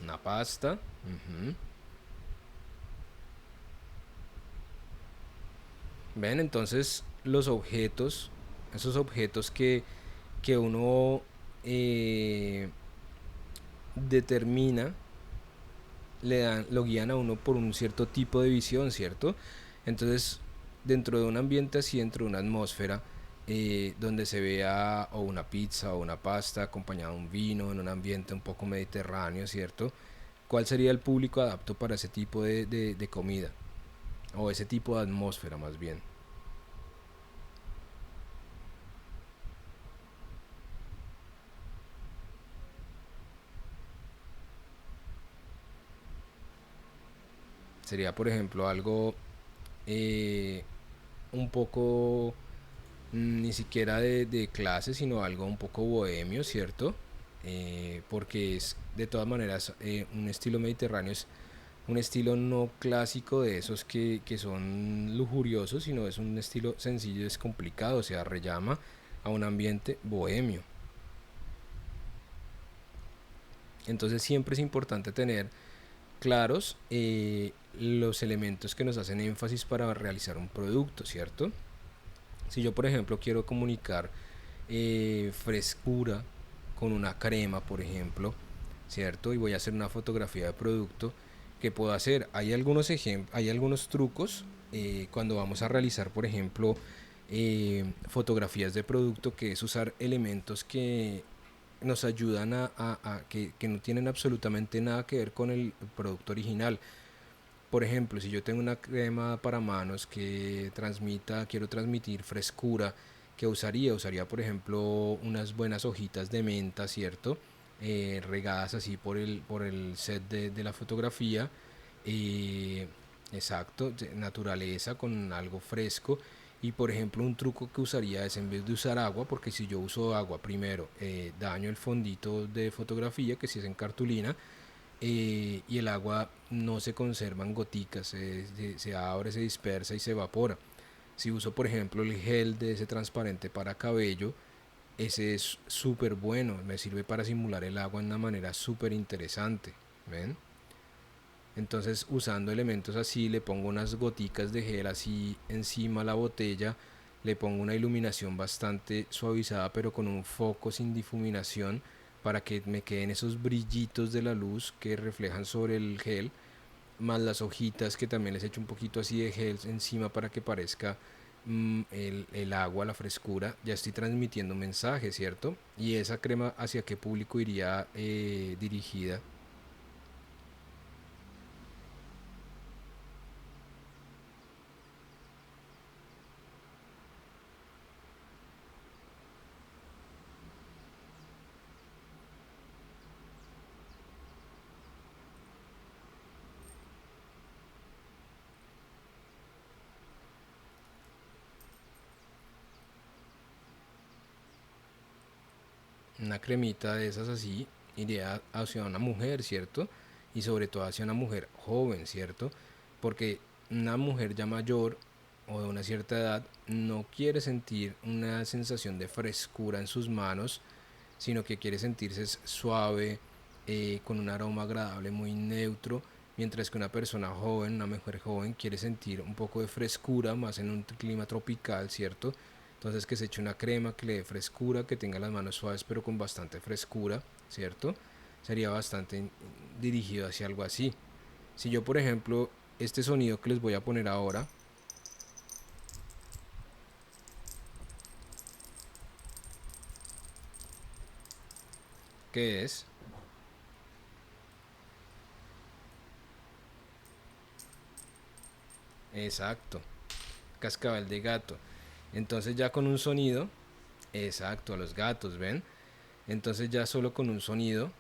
[SPEAKER 1] Una pasta. Ujú. Ven, entonces los objetos, esos objetos que uno eh, determina, lo guían a uno por un cierto tipo de visión, ¿cierto? Entonces, dentro de un ambiente así, dentro de una atmósfera, donde se vea o una pizza o una pasta acompañada de un vino, en un ambiente un poco mediterráneo, ¿cierto? ¿Cuál sería el público adapto para ese tipo de comida? O ese tipo de atmósfera más bien. Sería, por ejemplo, algo eh, un poco ni siquiera de clase, sino algo un poco bohemio, ¿cierto? Porque es de todas maneras un estilo mediterráneo, es un estilo no clásico de esos que son lujuriosos, sino es un estilo sencillo y descomplicado, o sea, rellama a un ambiente bohemio. Entonces siempre es importante tener claros los elementos que nos hacen énfasis para realizar un producto, ¿cierto? Si yo, por ejemplo, quiero comunicar frescura con una crema, por ejemplo, ¿cierto? Y voy a hacer una fotografía de producto, ¿qué puedo hacer? Hay algunos ejemplos, hay algunos trucos cuando vamos a realizar, por ejemplo, fotografías de producto, que es usar elementos que nos ayudan que no tienen absolutamente nada que ver con el producto original. Por ejemplo, si yo tengo una crema para manos que quiero transmitir frescura, ¿qué usaría por ejemplo unas buenas hojitas de menta, ¿cierto? Regadas así por el set de la fotografía. eh, exacto, naturaleza con algo fresco. Y por ejemplo un truco que usaría es, en vez de usar agua, porque si yo uso agua primero, daño el fondito de fotografía, que si es en cartulina, y el agua no se conserva en goticas, se abre, se dispersa y se evapora. Si uso por ejemplo el gel de ese transparente para cabello, ese es súper bueno, me sirve para simular el agua de una manera súper interesante. ¿Ven? Entonces, usando elementos así, le pongo unas goticas de gel así encima a la botella, le pongo una iluminación bastante suavizada pero con un foco sin difuminación, para que me queden esos brillitos de la luz que reflejan sobre el gel, más las hojitas que también les echo un poquito así de gel encima para que parezca el agua, la frescura. Ya estoy transmitiendo un mensaje, ¿cierto? Y esa crema, ¿hacia qué público iría dirigida? Una cremita de esas así iría hacia una mujer, ¿cierto? Y sobre todo hacia una mujer joven, ¿cierto? Porque una mujer ya mayor o de una cierta edad no quiere sentir una sensación de frescura en sus manos, sino que quiere sentirse suave, con un aroma agradable muy neutro, mientras que una persona joven, una mujer joven, quiere sentir un poco de frescura, más en un clima tropical, ¿cierto? Entonces que se eche una crema que le dé frescura, que tenga las manos suaves pero con bastante frescura, ¿cierto? Sería bastante dirigido hacia algo así. Si yo, por ejemplo, este sonido que les voy a poner ahora, ¿qué es? Exacto, cascabel de gato. Entonces ya con un sonido, exacto, a los gatos, ¿ven? Entonces ya solo con un sonido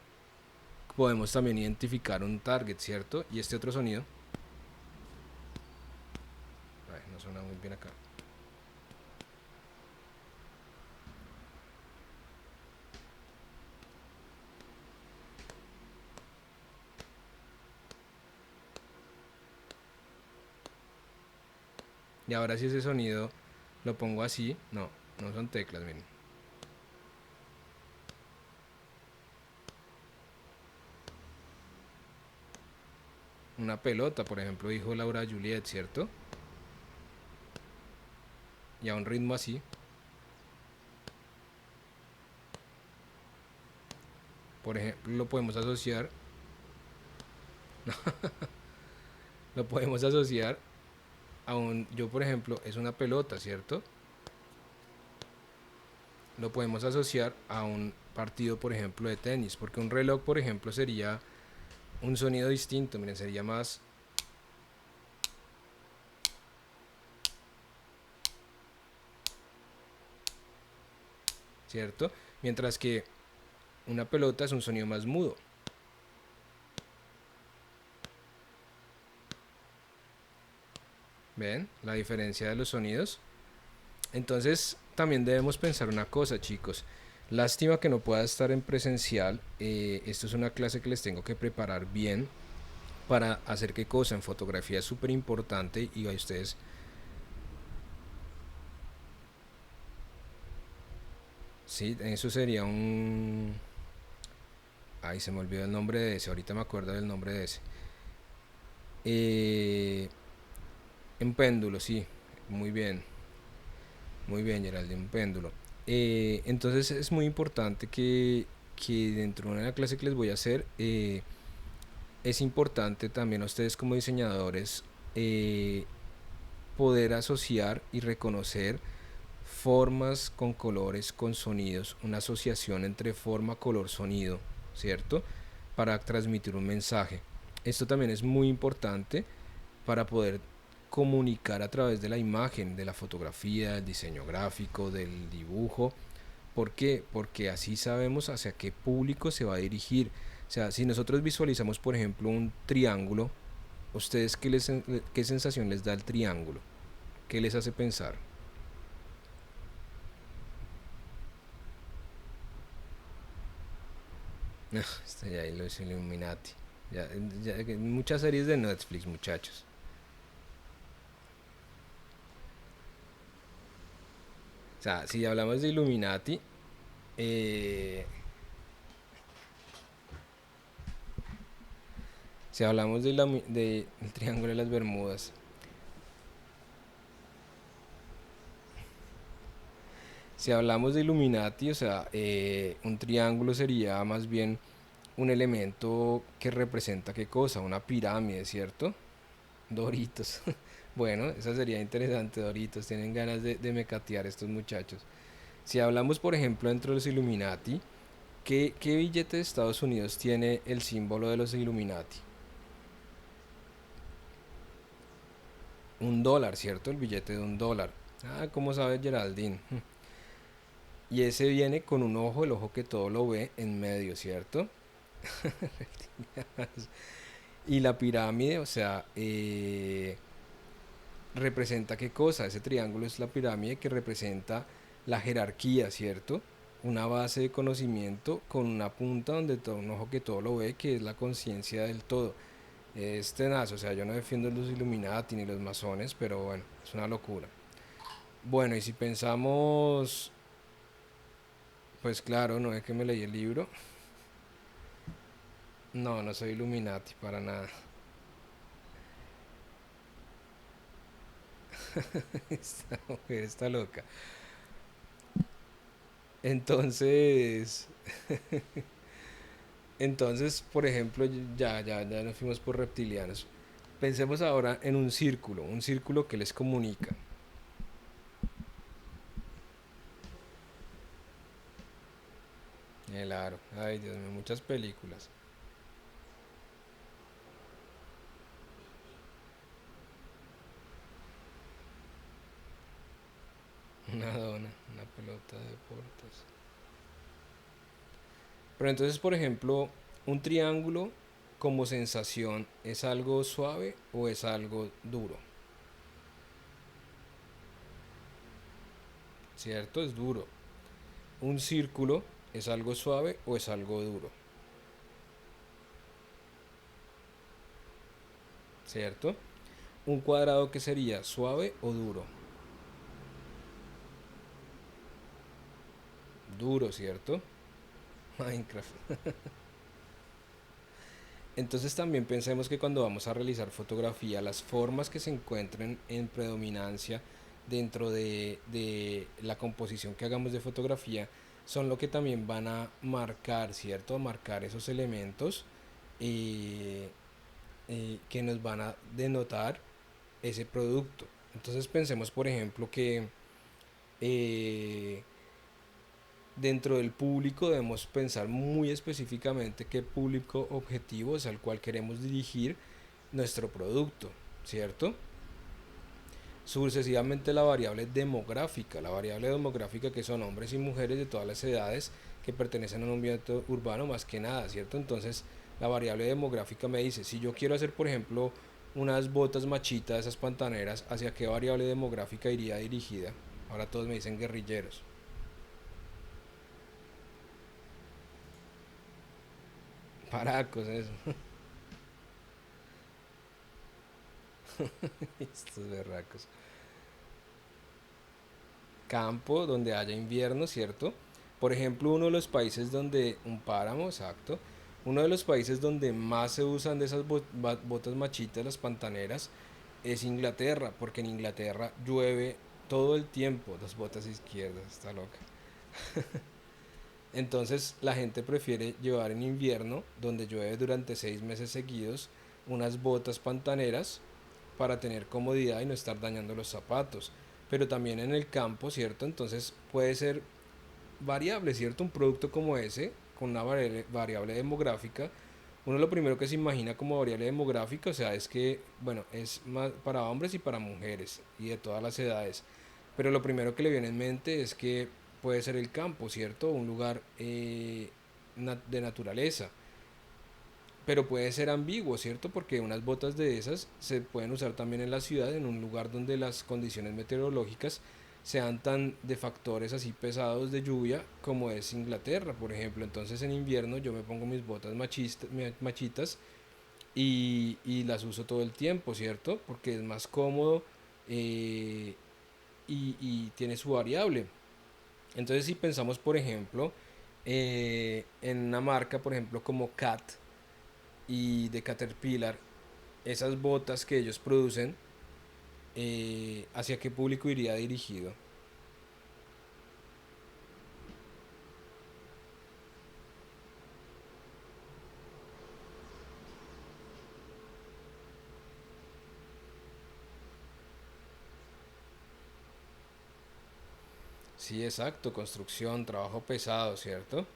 [SPEAKER 1] podemos también identificar un target, ¿cierto? Y este otro sonido, ay, no suena muy bien acá. Y ahora si ese sonido lo pongo así, no, no son teclas, miren. Una pelota, por ejemplo, dijo Laura Juliet, ¿cierto? Y a un ritmo así, por ejemplo, lo podemos asociar a un, yo por ejemplo, es una pelota, ¿cierto? Lo podemos asociar a un partido, por ejemplo, de tenis, porque un reloj, por ejemplo, sería un sonido distinto, miren, sería más, ¿cierto? Mientras que una pelota es un sonido más mudo. ¿Ven la diferencia de los sonidos? Entonces, también debemos pensar una cosa, chicos. Lástima que no pueda estar en presencial. Esto es una clase que les tengo que preparar bien para hacer qué cosa. En fotografía es súper importante y a ustedes, sí, eso sería un... Ay, se me olvidó el nombre de ese. Ahorita me acuerdo del nombre de ese. Eh, un péndulo, sí. Muy bien. Muy bien, Gerald, un péndulo. Entonces es muy importante que dentro de una clase que les voy a hacer, es importante también a ustedes como diseñadores, poder asociar y reconocer formas con colores, con sonidos, una asociación entre forma, color, sonido, ¿cierto? Para transmitir un mensaje. Esto también es muy importante para poder comunicar a través de la imagen, de la fotografía, del diseño gráfico, del dibujo. ¿Por qué? Porque así sabemos hacia qué público se va a dirigir. O sea, si nosotros visualizamos, por ejemplo, un triángulo, ¿ustedes qué sensación les da el triángulo? ¿Qué les hace pensar? No, está ya ahí los Illuminati. Ya, muchas series de Netflix, muchachos. O sea, si hablamos de Illuminati, eh, si hablamos el Triángulo de las Bermudas, si hablamos de Illuminati, o sea, un triángulo sería más bien un elemento que representa qué cosa, una pirámide, ¿cierto? Doritos. Bueno, eso sería interesante, Doritos. Tienen ganas de mecatear estos muchachos. Si hablamos, por ejemplo, dentro de los Illuminati, ¿qué billete de Estados Unidos tiene el símbolo de los Illuminati? Un dólar, ¿cierto? El billete de un dólar. Ah, ¿cómo sabe Geraldine? Y ese viene con un ojo, el ojo que todo lo ve en medio, ¿cierto? Y la pirámide, o sea, representa qué cosa. Ese triángulo es la pirámide que representa la jerarquía, ¿cierto? Una base de conocimiento con una punta donde todo un ojo que todo lo ve, que es la conciencia del todo. Es tenaz, o sea, yo no defiendo los Illuminati ni los masones, pero bueno, es una locura. Bueno, y si pensamos, pues claro, no es que me leí el libro. No, no soy Illuminati para nada. Esta mujer está loca. Entonces, por ejemplo, ya nos fuimos por reptilianos. Pensemos ahora en un círculo que les comunica. El aro, ay Dios mío, muchas películas. Una dona, una pelota de deportes. Pero entonces, por ejemplo, un triángulo como sensación, ¿es algo suave o es algo duro? ¿Cierto? Es duro. Un círculo, ¿es algo suave o es algo duro? ¿Cierto? Un cuadrado, que sería suave o duro. Duro, ¿cierto? Minecraft. Entonces también pensemos que cuando vamos a realizar fotografía, las formas que se encuentren en predominancia dentro de la composición que hagamos de fotografía son lo que también van a marcar, ¿cierto? A marcar esos elementos eh, que nos van a denotar ese producto. Entonces pensemos, por ejemplo, que eh, dentro del público debemos pensar muy específicamente qué público objetivo es al cual queremos dirigir nuestro producto, ¿cierto? Sucesivamente la variable demográfica que son hombres y mujeres de todas las edades que pertenecen a un ambiente urbano más que nada, ¿cierto? Entonces la variable demográfica me dice, si yo quiero hacer, por ejemplo, unas botas machitas, esas pantaneras, ¿hacia qué variable demográfica iría dirigida? Ahora todos me dicen guerrilleros. Paracos, eso. Estos berracos. Campo donde haya invierno, ¿cierto? Por ejemplo, uno de los países donde, un páramo, exacto, uno de los países donde más se usan de esas botas machitas, las pantaneras, es Inglaterra, porque en Inglaterra llueve todo el tiempo, dos botas izquierdas, está loca. Entonces la gente prefiere llevar en invierno, donde llueve durante 6 meses seguidos, unas botas pantaneras para tener comodidad y no estar dañando los zapatos. pero también en el campo, ¿cierto? Entonces puede ser variable, ¿cierto? Un producto como ese, con una variable demográfica, uno lo primero que se imagina como variable demográfica, o sea, es que, bueno, es más para hombres y para mujeres y de todas las edades. Pero lo primero que le viene en mente es que puede ser el campo, ¿cierto? Un lugar de naturaleza. Pero puede ser ambiguo, ¿cierto? Porque unas botas de esas se pueden usar también en la ciudad, en un lugar donde las condiciones meteorológicas sean tan de factores así pesados de lluvia como es Inglaterra, por ejemplo. Entonces en invierno yo me pongo mis botas machitas y las uso todo el tiempo, ¿cierto? Porque es más cómodo eh, y tiene su variable. Entonces si pensamos, por ejemplo, en una marca, por ejemplo, como Cat y de Caterpillar, esas botas que ellos producen, ¿hacia qué público iría dirigido? Sí, exacto, construcción, trabajo pesado, ¿cierto?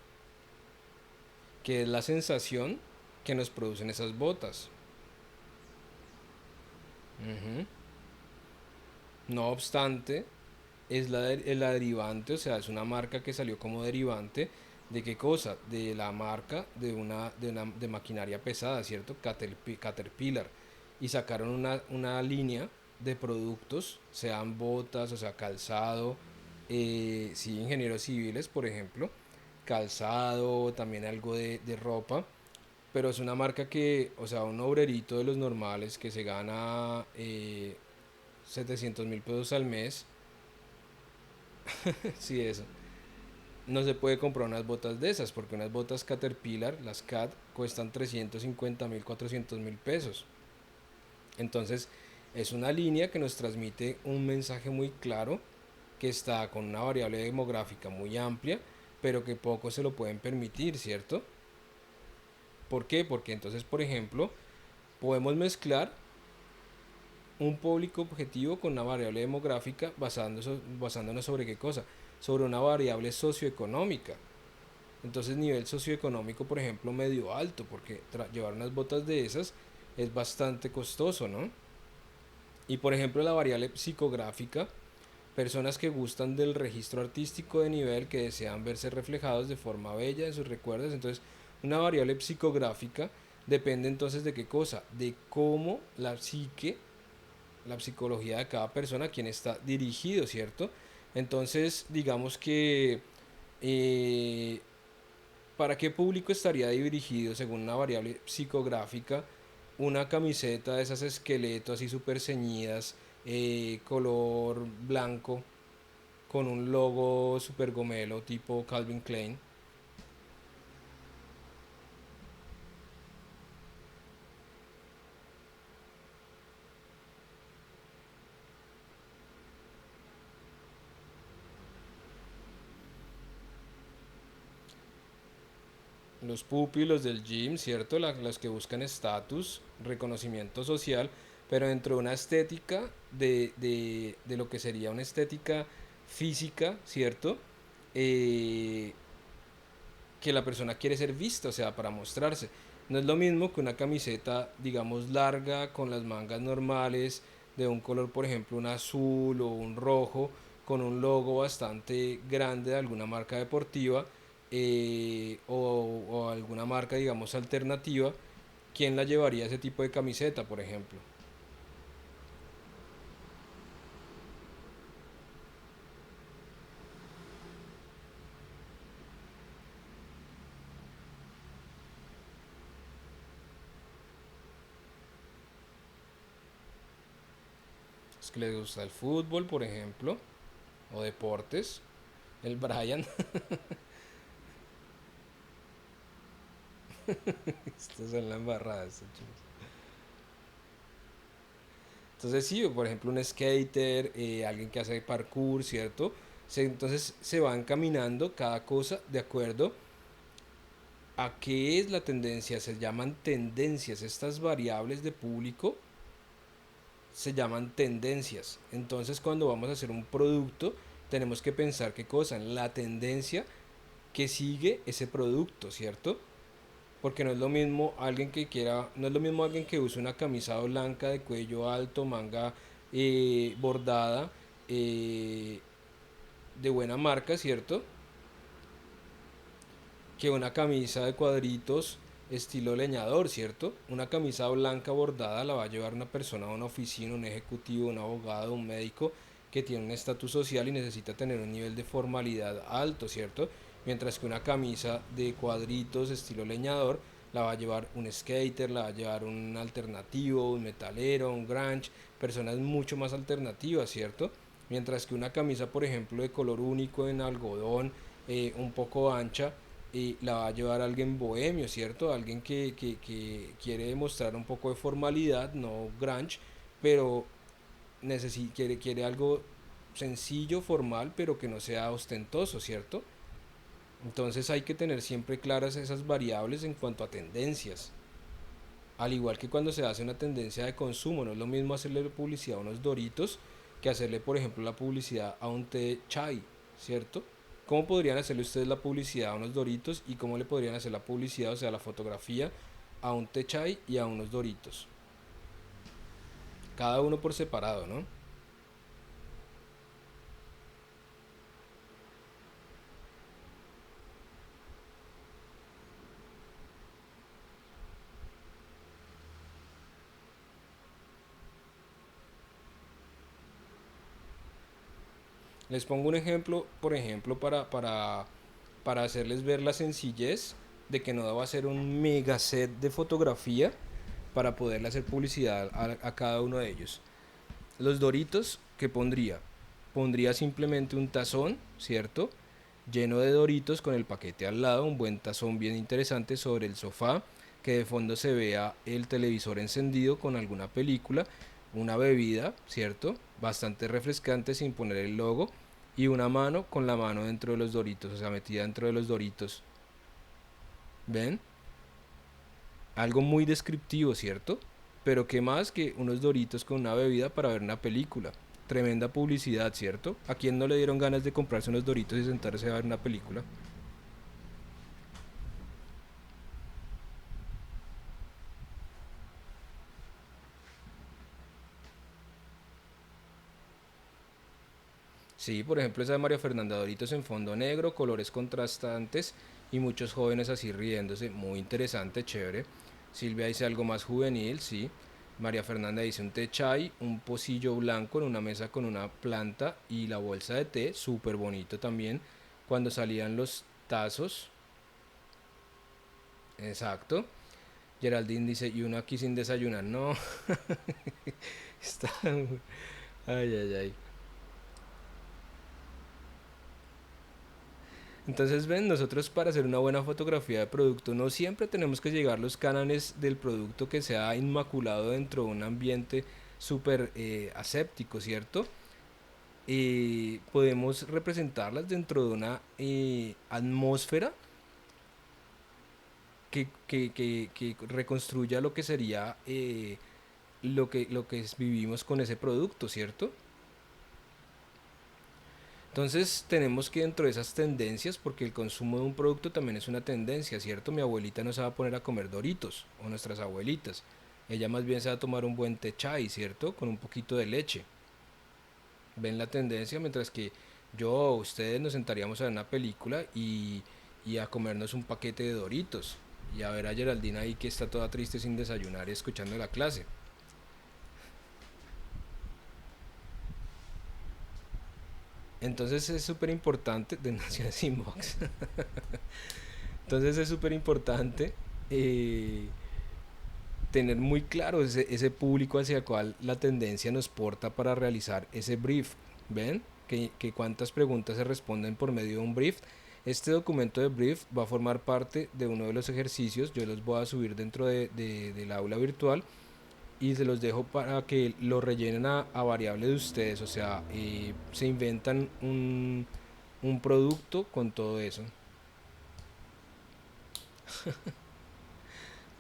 [SPEAKER 1] Que es la sensación que nos producen esas botas. Ujú. No obstante, la derivante, o sea, es una marca que salió como derivante de qué cosa, de la marca de maquinaria pesada, ¿cierto? Caterpillar. Y sacaron una línea de productos, sean botas, o sea, calzado, sí, ingenieros civiles, por ejemplo, calzado, también algo de ropa, pero es una marca que, o sea, un obrerito de los normales que se gana 700.000 pesos al mes, sí, eso. No se puede comprar unas botas de esas, porque unas botas Caterpillar, las CAT, cuestan 350.000, 400.000 pesos. Entonces, es una línea que nos transmite un mensaje muy claro, que está con una variable demográfica muy amplia, pero que pocos se lo pueden permitir, ¿cierto? ¿Por qué? Porque entonces, por ejemplo, podemos mezclar un público objetivo con una variable demográfica basándonos sobre qué cosa, sobre una variable socioeconómica. Entonces nivel socioeconómico, por ejemplo, medio alto, porque llevar unas botas de esas es bastante costoso, ¿no? Y por ejemplo la variable psicográfica, personas que gustan del registro artístico de nivel, que desean verse reflejados de forma bella en sus recuerdos. Entonces una variable psicográfica depende entonces de qué cosa, de cómo la psique, la psicología de cada persona, a quien está dirigido, ¿cierto? Entonces digamos que eh, ¿para qué público estaría dirigido, según una variable psicográfica, una camiseta de esas esqueletos así súper ceñidas, color blanco, con un logo súper gomelo tipo Calvin Klein? Los pupilos del gym, ¿cierto? Los que buscan estatus, reconocimiento social, pero dentro de una estética de lo que sería una estética física, ¿cierto? Eh, que la persona quiere ser vista, o sea, para mostrarse. No es lo mismo que una camiseta, digamos, larga, con las mangas normales, de un color, por ejemplo, un azul o un rojo, con un logo bastante grande de alguna marca deportiva o alguna marca, digamos, alternativa. ¿Quién la llevaría ese tipo de camiseta, por ejemplo? Es que les gusta el fútbol, por ejemplo, o deportes. El Brian, estos son la embarrada, estos chicos. Entonces sí, por ejemplo un skater, alguien que hace parkour, ¿cierto? Entonces se van caminando cada cosa de acuerdo a qué es la tendencia. Se llaman tendencias estas variables de público se llaman tendencias. Entonces cuando vamos a hacer un producto, tenemos que pensar qué cosa, en la tendencia que sigue ese producto, ¿cierto? Porque no es lo mismo alguien que quiera, no es lo mismo alguien que use una camisa blanca de cuello alto, manga bordada, eh, de buena marca, ¿cierto? Que una camisa de cuadritos estilo leñador, ¿cierto? Una camisa blanca bordada la va a llevar una persona a una oficina, un ejecutivo, un abogado, un médico que tiene un estatus social y necesita tener un nivel de formalidad alto, ¿cierto? Mientras que una camisa de cuadritos estilo leñador la va a llevar un skater, la va a llevar un alternativo, un metalero, un grunge, personas mucho más alternativas, ¿cierto? Mientras que una camisa, por ejemplo, de color único en algodón, un poco ancha, y la va a llevar alguien bohemio, ¿cierto? Alguien que quiere demostrar un poco de formalidad, no grunge, pero quiere algo sencillo, formal, pero que no sea ostentoso, ¿cierto? Entonces hay que tener siempre claras esas variables en cuanto a tendencias. Al igual que cuando se hace una tendencia de consumo, no es lo mismo hacerle publicidad a unos Doritos que hacerle, por ejemplo, la publicidad a un té chai, ¿cierto? ¿Cómo podrían hacerle ustedes la publicidad a unos Doritos y cómo le podrían hacer la publicidad, o sea, la fotografía, a un té chai y a unos Doritos? Cada uno por separado, ¿no? Les pongo un ejemplo, por ejemplo, para hacerles ver la sencillez de que no va a ser un mega set de fotografía para poderle hacer publicidad a cada uno de ellos. Los Doritos, ¿qué pondría? Pondría simplemente un tazón, ¿cierto? Lleno de Doritos con el paquete al lado, un buen tazón bien interesante sobre el sofá, que de fondo se vea el televisor encendido con alguna película, una bebida, ¿cierto? Bastante refrescante sin poner el logo y una mano con la mano dentro de los Doritos, o sea, metida dentro de los Doritos. ¿Ven? Algo muy descriptivo, ¿cierto? Pero qué más que unos Doritos con una bebida para ver una película. Tremenda publicidad, ¿cierto? ¿A quién no le dieron ganas de comprarse unos Doritos y sentarse a ver una película? Sí, por ejemplo, esa de María Fernanda, Doritos en fondo negro, colores contrastantes y muchos jóvenes así riéndose. Muy interesante, chévere. Silvia dice algo más juvenil, sí. María Fernanda dice un té chai, un pocillo blanco en una mesa con una planta y la bolsa de té, súper bonito también. Cuando salían los tazos, exacto. Geraldine dice, y uno aquí sin desayunar. No, está... Ay, ay, ay. Entonces, ven, nosotros para hacer una buena fotografía de producto no siempre tenemos que llegar a los cánones del producto que sea inmaculado dentro de un ambiente súper aséptico, ¿cierto? Podemos representarlas dentro de una atmósfera que reconstruya lo que sería lo que vivimos con ese producto, ¿cierto? Entonces tenemos que dentro de esas tendencias, porque el consumo de un producto también es una tendencia, ¿cierto? Mi abuelita no se va a poner a comer Doritos, o nuestras abuelitas. Ella más bien se va a tomar un buen té chai, ¿cierto? Con un poquito de leche. Ven la tendencia, mientras que yo o ustedes nos sentaríamos a ver una película y a comernos un paquete de Doritos. Y a ver a Geraldine ahí que está toda triste sin desayunar y escuchando la clase. Entonces es súper importante, de Naciones Inbox. Entonces es súper importante eh, tener muy claro ese público hacia el cual la tendencia nos porta para realizar ese brief. ¿Ven? Que cuántas preguntas se responden por medio de un brief. Este documento de brief va a formar parte de uno de los ejercicios. Yo los voy a subir dentro del aula virtual y se los dejo para que lo rellenen a variable de ustedes. O sea, se inventan un producto con todo eso.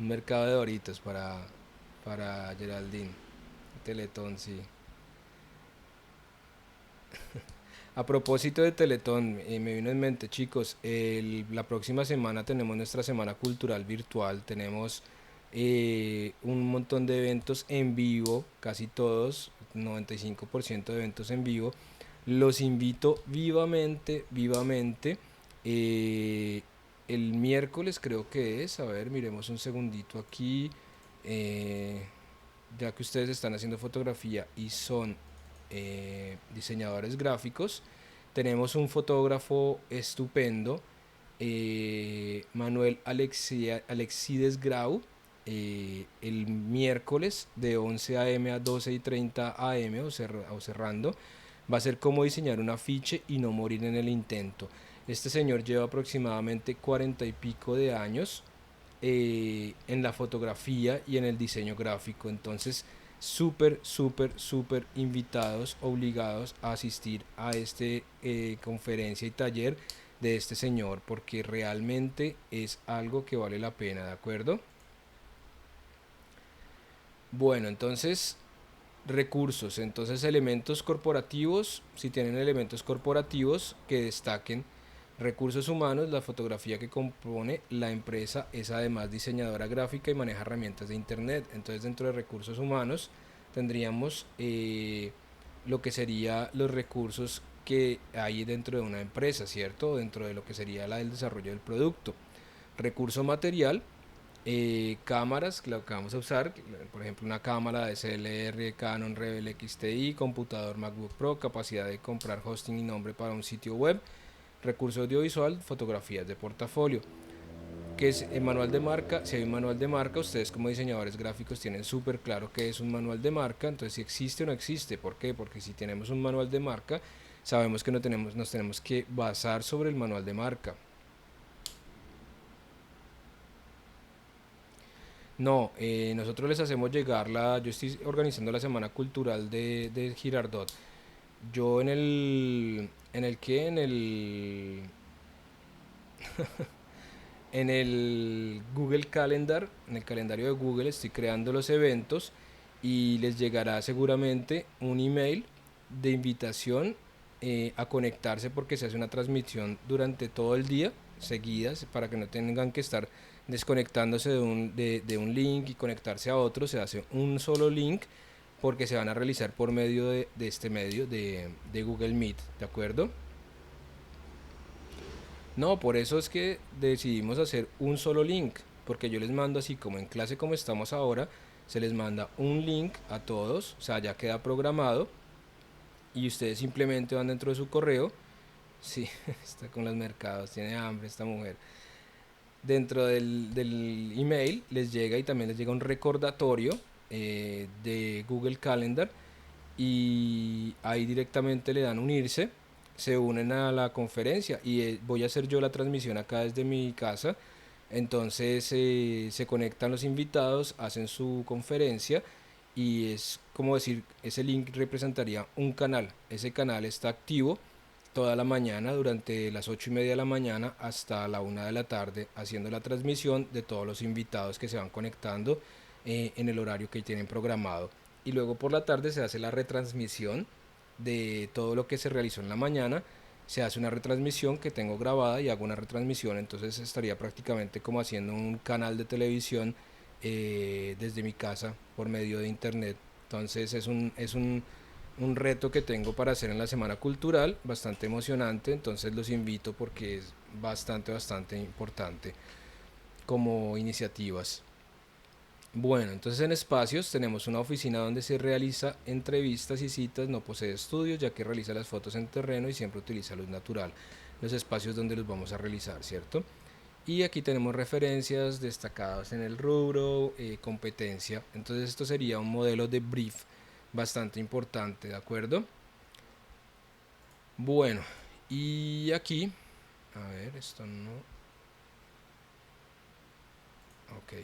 [SPEAKER 1] Un mercado de Doritos para Geraldine. Teletón, sí. A propósito de Teletón, me vino en mente, chicos, la próxima semana tenemos nuestra semana cultural virtual, tenemos un montón de eventos en vivo, casi todos, 95% de eventos en vivo. Los invito vivamente, vivamente. eh, el miércoles creo que es, a ver, miremos un segundito aquí. eh, ya que ustedes están haciendo fotografía y son diseñadores gráficos, tenemos un fotógrafo estupendo, Manuel Alexides Grau, el miércoles de 11 a.m. a 12:30 a.m. o cerrando, va a ser cómo diseñar un afiche y no morir en el intento. Este señor lleva aproximadamente 40 y pico de años en la fotografía y en el diseño gráfico. Entonces, súper, súper, súper invitados, obligados a asistir a este conferencia y taller de este señor, porque realmente es algo que vale la pena, ¿de acuerdo? Bueno, entonces, recursos, entonces elementos corporativos, si tienen elementos corporativos que destaquen. Recursos humanos, la fotografía que compone la empresa es además diseñadora gráfica y maneja herramientas de internet. Entonces dentro de recursos humanos tendríamos lo que sería los recursos que hay dentro de una empresa, ¿cierto? Dentro de lo que sería el desarrollo del producto. Recurso material, cámaras, lo que vamos a usar, por ejemplo una cámara de DSLR, Canon Rebel XTI, computador MacBook Pro, capacidad de comprar hosting y nombre para un sitio web, recurso audiovisual, fotografías de portafolio. ¿Qué es el manual de marca? Si hay un manual de marca, ustedes como diseñadores gráficos tienen súper claro qué es un manual de marca, entonces si existe o no existe. ¿Por qué? Porque si tenemos un manual de marca, sabemos que nos tenemos que basar sobre el manual de marca. No, nosotros les hacemos llegar yo estoy organizando la semana cultural de Girardot. Yo en el Google Calendar, en el calendario de Google estoy creando los eventos y les llegará seguramente un email de invitación a conectarse porque se hace una transmisión durante todo el día seguidas para que no tengan que estar desconectándose de un link y conectarse a otro. Se hace un solo link porque se van a realizar por medio de este medio de Google Meet, ¿de acuerdo? No, por eso es que decidimos hacer un solo link, porque yo les mando así como en clase como estamos ahora, se les manda un link a todos, o sea, ya queda programado y ustedes simplemente van dentro de su correo. Sí, está con los mercados, tiene hambre esta mujer. Dentro del email les llega y también les llega un recordatorio de Google Calendar y ahí directamente le dan unirse, se unen a la conferencia y voy a hacer yo la transmisión acá desde mi casa. Entonces se conectan los invitados, hacen su conferencia y es como decir, ese link representaría un canal. Ese canal está activo toda la mañana, durante las 8:30 de la mañana hasta la 1 de la tarde, haciendo la transmisión de todos los invitados que se van conectando en el horario que tienen programado. Y luego por la tarde se hace la retransmisión de todo lo que se realizó en la mañana. Se hace una retransmisión que tengo grabada y hago una retransmisión, entonces estaría prácticamente como haciendo un canal de televisión desde mi casa por medio de internet. Entonces un reto que tengo para hacer en la Semana Cultural, bastante emocionante, entonces los invito porque es bastante, bastante importante como iniciativas. Bueno, entonces en espacios tenemos una oficina donde se realiza entrevistas y citas, no posee estudios ya que realiza las fotos en terreno y siempre utiliza luz natural. Los espacios donde los vamos a realizar, ¿cierto? Y aquí tenemos referencias destacadas en el rubro, competencia. Entonces esto sería un modelo de brief bastante importante, ¿de acuerdo? Bueno, y aquí, a ver, esto no, ok.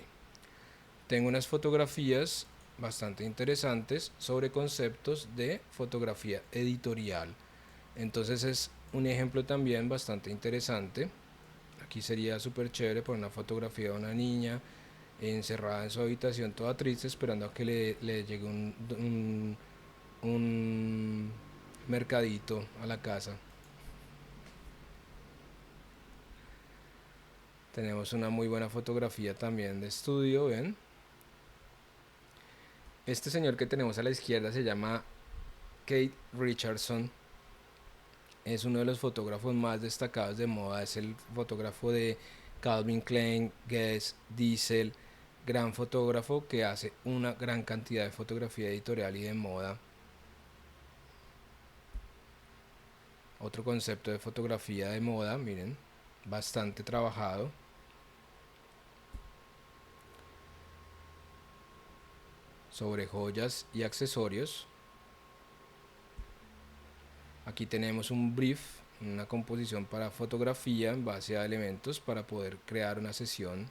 [SPEAKER 1] Tengo unas fotografías bastante interesantes sobre conceptos de fotografía editorial. Entonces es un ejemplo también bastante interesante. Aquí sería súper chévere poner una fotografía de una niña encerrada en su habitación toda triste esperando a que le llegue un mercadito a la casa. Tenemos una muy buena fotografía también de estudio, ¿ven? Este señor que tenemos a la izquierda se llama Kate Richardson. Es uno de los fotógrafos más destacados de moda. Es el fotógrafo de Calvin Klein, Guess, Diesel. Gran fotógrafo que hace una gran cantidad de fotografía editorial y de moda. Otro concepto de fotografía de moda, miren, bastante trabajado. Sobre joyas y accesorios. Aquí tenemos un brief, una composición para fotografía en base a elementos para poder crear una sesión.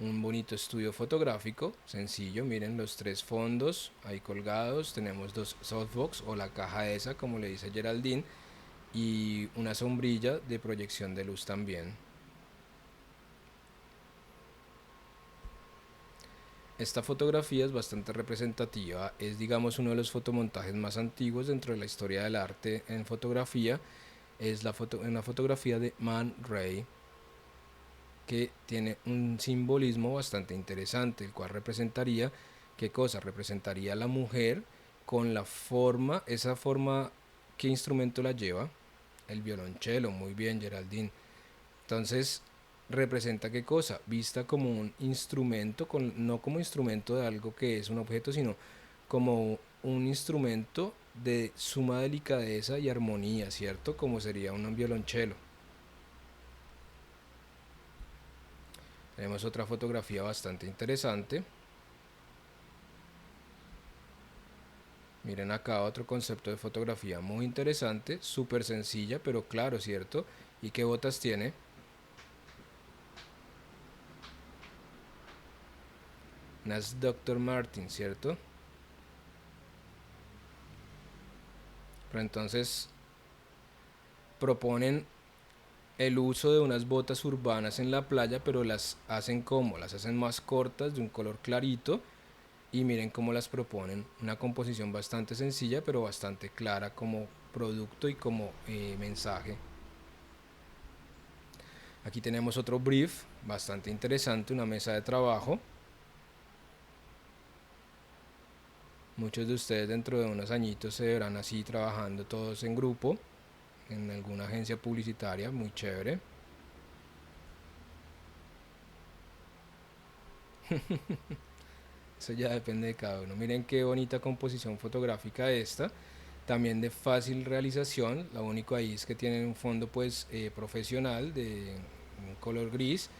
[SPEAKER 1] Un bonito estudio fotográfico, sencillo, miren los tres fondos ahí colgados. Tenemos dos softbox o la caja esa, como le dice Geraldine, y una sombrilla de proyección de luz también. Esta fotografía es bastante representativa, es digamos uno de los fotomontajes más antiguos dentro de la historia del arte en fotografía. Es una fotografía de Man Ray que tiene un simbolismo bastante interesante, el cual representaría, ¿qué cosa? Representaría a la mujer con la forma, esa forma, ¿qué instrumento la lleva? El violonchelo, muy bien Geraldine. Entonces, representa qué cosa, vista como un instrumento, no como instrumento de algo que es un objeto, sino como un instrumento de suma delicadeza y armonía, ¿cierto? Como sería un violonchelo. Tenemos otra fotografía bastante interesante. Miren acá otro concepto de fotografía muy interesante, súper sencilla, pero claro, ¿cierto? ¿Y qué botas tiene? Unas Dr. Martin, ¿cierto? Pero entonces proponen el uso de unas botas urbanas en la playa, pero las hacen como, las hacen más cortas, de un color clarito, y miren cómo las proponen, una composición bastante sencilla, pero bastante clara como producto y como mensaje. Aquí tenemos otro brief bastante interesante, una mesa de trabajo. Muchos de ustedes dentro de unos añitos se verán así trabajando todos en grupo en alguna agencia publicitaria, muy chévere. Eso ya depende de cada uno. Miren qué bonita composición fotográfica esta. También de fácil realización. Lo único ahí es que tienen un fondo pues profesional de un color gris.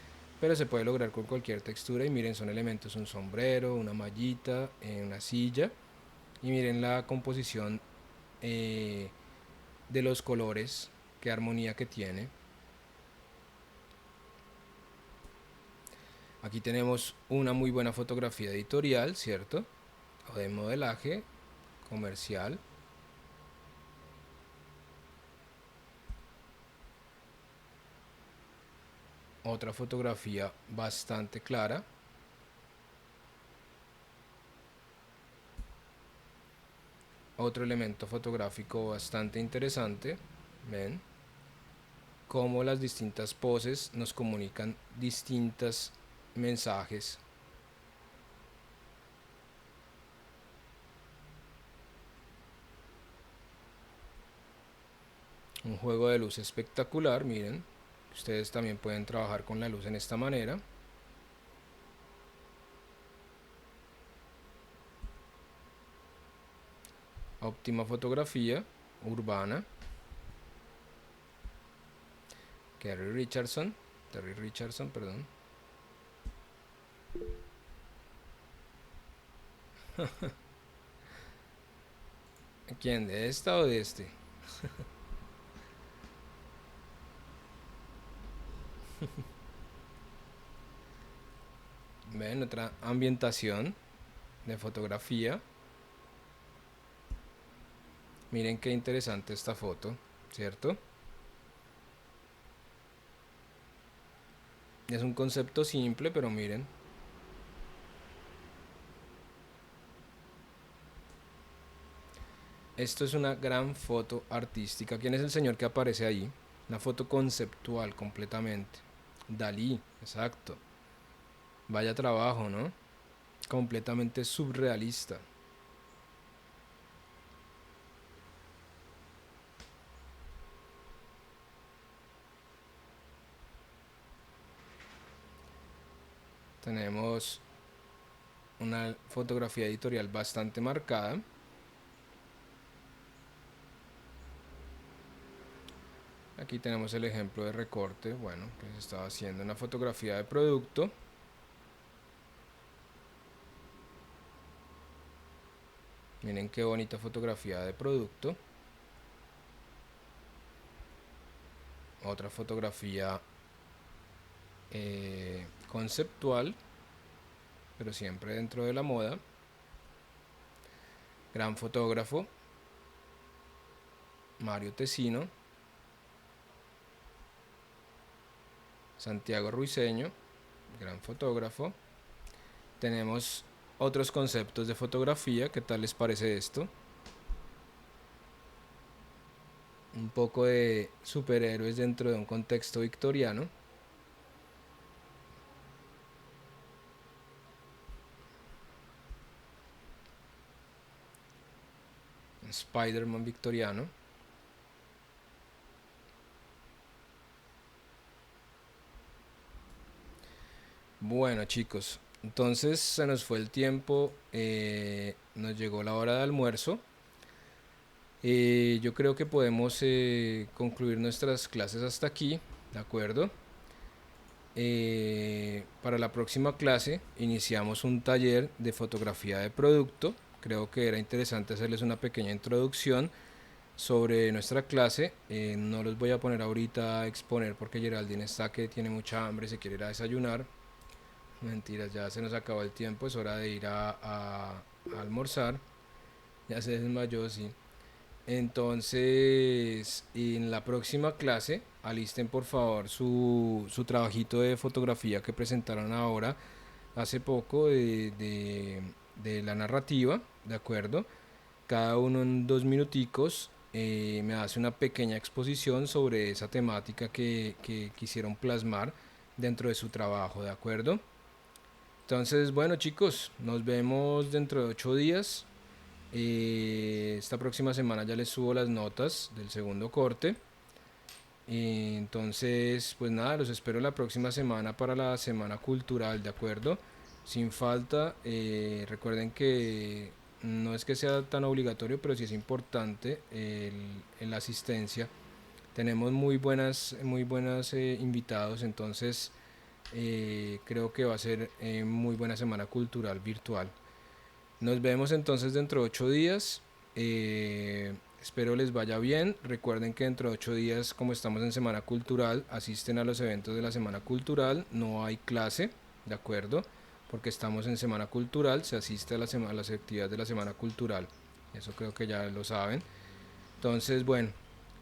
[SPEAKER 1] Pero se puede lograr con cualquier textura. Y miren, son elementos, un sombrero, una mallita, una silla. Y miren la composición eh, de los colores. Qué armonía que tiene. Aquí tenemos una muy buena fotografía editorial, ¿cierto? O de modelaje comercial. Otra fotografía bastante clara. Otro elemento fotográfico bastante interesante. Ven cómo las distintas poses nos comunican distintos mensajes. Un juego de luz espectacular, miren. Ustedes también pueden trabajar con la luz en esta manera. Óptima fotografía urbana. Terry Richardson, perdón. ¿Quién? ¿De esta o de este? Ven, otra ambientación de fotografía. Miren qué interesante esta foto, ¿cierto? Es un concepto simple, pero miren. Esto es una gran foto artística. ¿Quién es el señor que aparece ahí? Una foto conceptual completamente. Dalí, exacto. Vaya trabajo, ¿no? Completamente surrealista. Tenemos una fotografía editorial bastante marcada. Aquí tenemos el ejemplo de recorte, bueno, que se estaba haciendo una fotografía de producto. Miren qué bonita fotografía de producto. Otra fotografía conceptual, pero siempre dentro de la moda. Gran fotógrafo, Mario Tessino. Santiago Ruiseño, gran fotógrafo. Tenemos otros conceptos de fotografía. ¿Qué tal les parece esto? Un poco de superhéroes dentro de un contexto victoriano. Spider-Man victoriano. Bueno, chicos, entonces se nos fue el tiempo, nos llegó la hora de almuerzo. Yo creo que podemos concluir nuestras clases hasta aquí, ¿de acuerdo? Para la próxima clase iniciamos un taller de fotografía de producto. Creo que era interesante hacerles una pequeña introducción sobre nuestra clase. No los voy a poner ahorita a exponer porque Geraldine está que tiene mucha hambre, se quiere ir a desayunar. Mentiras, ya se nos acabó el tiempo, es hora de ir a almorzar. Ya se desmayó, sí. Entonces, en la próxima clase, alisten por favor su trabajito de fotografía que presentaron ahora hace poco de la narrativa, ¿de acuerdo? Cada uno en 2 minuticos me hace una pequeña exposición sobre esa temática que quisieron plasmar dentro de su trabajo, ¿de acuerdo? Entonces, bueno chicos, nos vemos dentro de 8 días. Esta próxima semana ya les subo las notas del segundo corte. Entonces, pues nada, los espero la próxima semana para la semana cultural, ¿de acuerdo? Sin falta, recuerden que no es que sea tan obligatorio, pero sí es importante la asistencia. Tenemos muy buenas invitados, entonces creo que va a ser muy buena semana cultural virtual. Nos vemos entonces dentro de 8 días. Espero les vaya bien. Recuerden que dentro de 8 días, como estamos en Semana Cultural, asisten a los eventos de la Semana Cultural. No hay clase, ¿de acuerdo? Porque estamos en Semana Cultural, se asiste a las actividades de la Semana Cultural. Eso creo que ya lo saben. Entonces, bueno,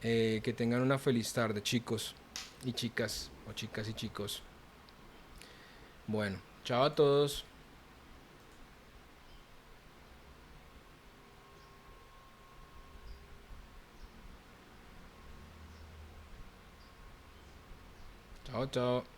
[SPEAKER 1] que tengan una feliz tarde, chicos y chicas, o chicas y chicos. Bueno, chao a todos. Chao, chao.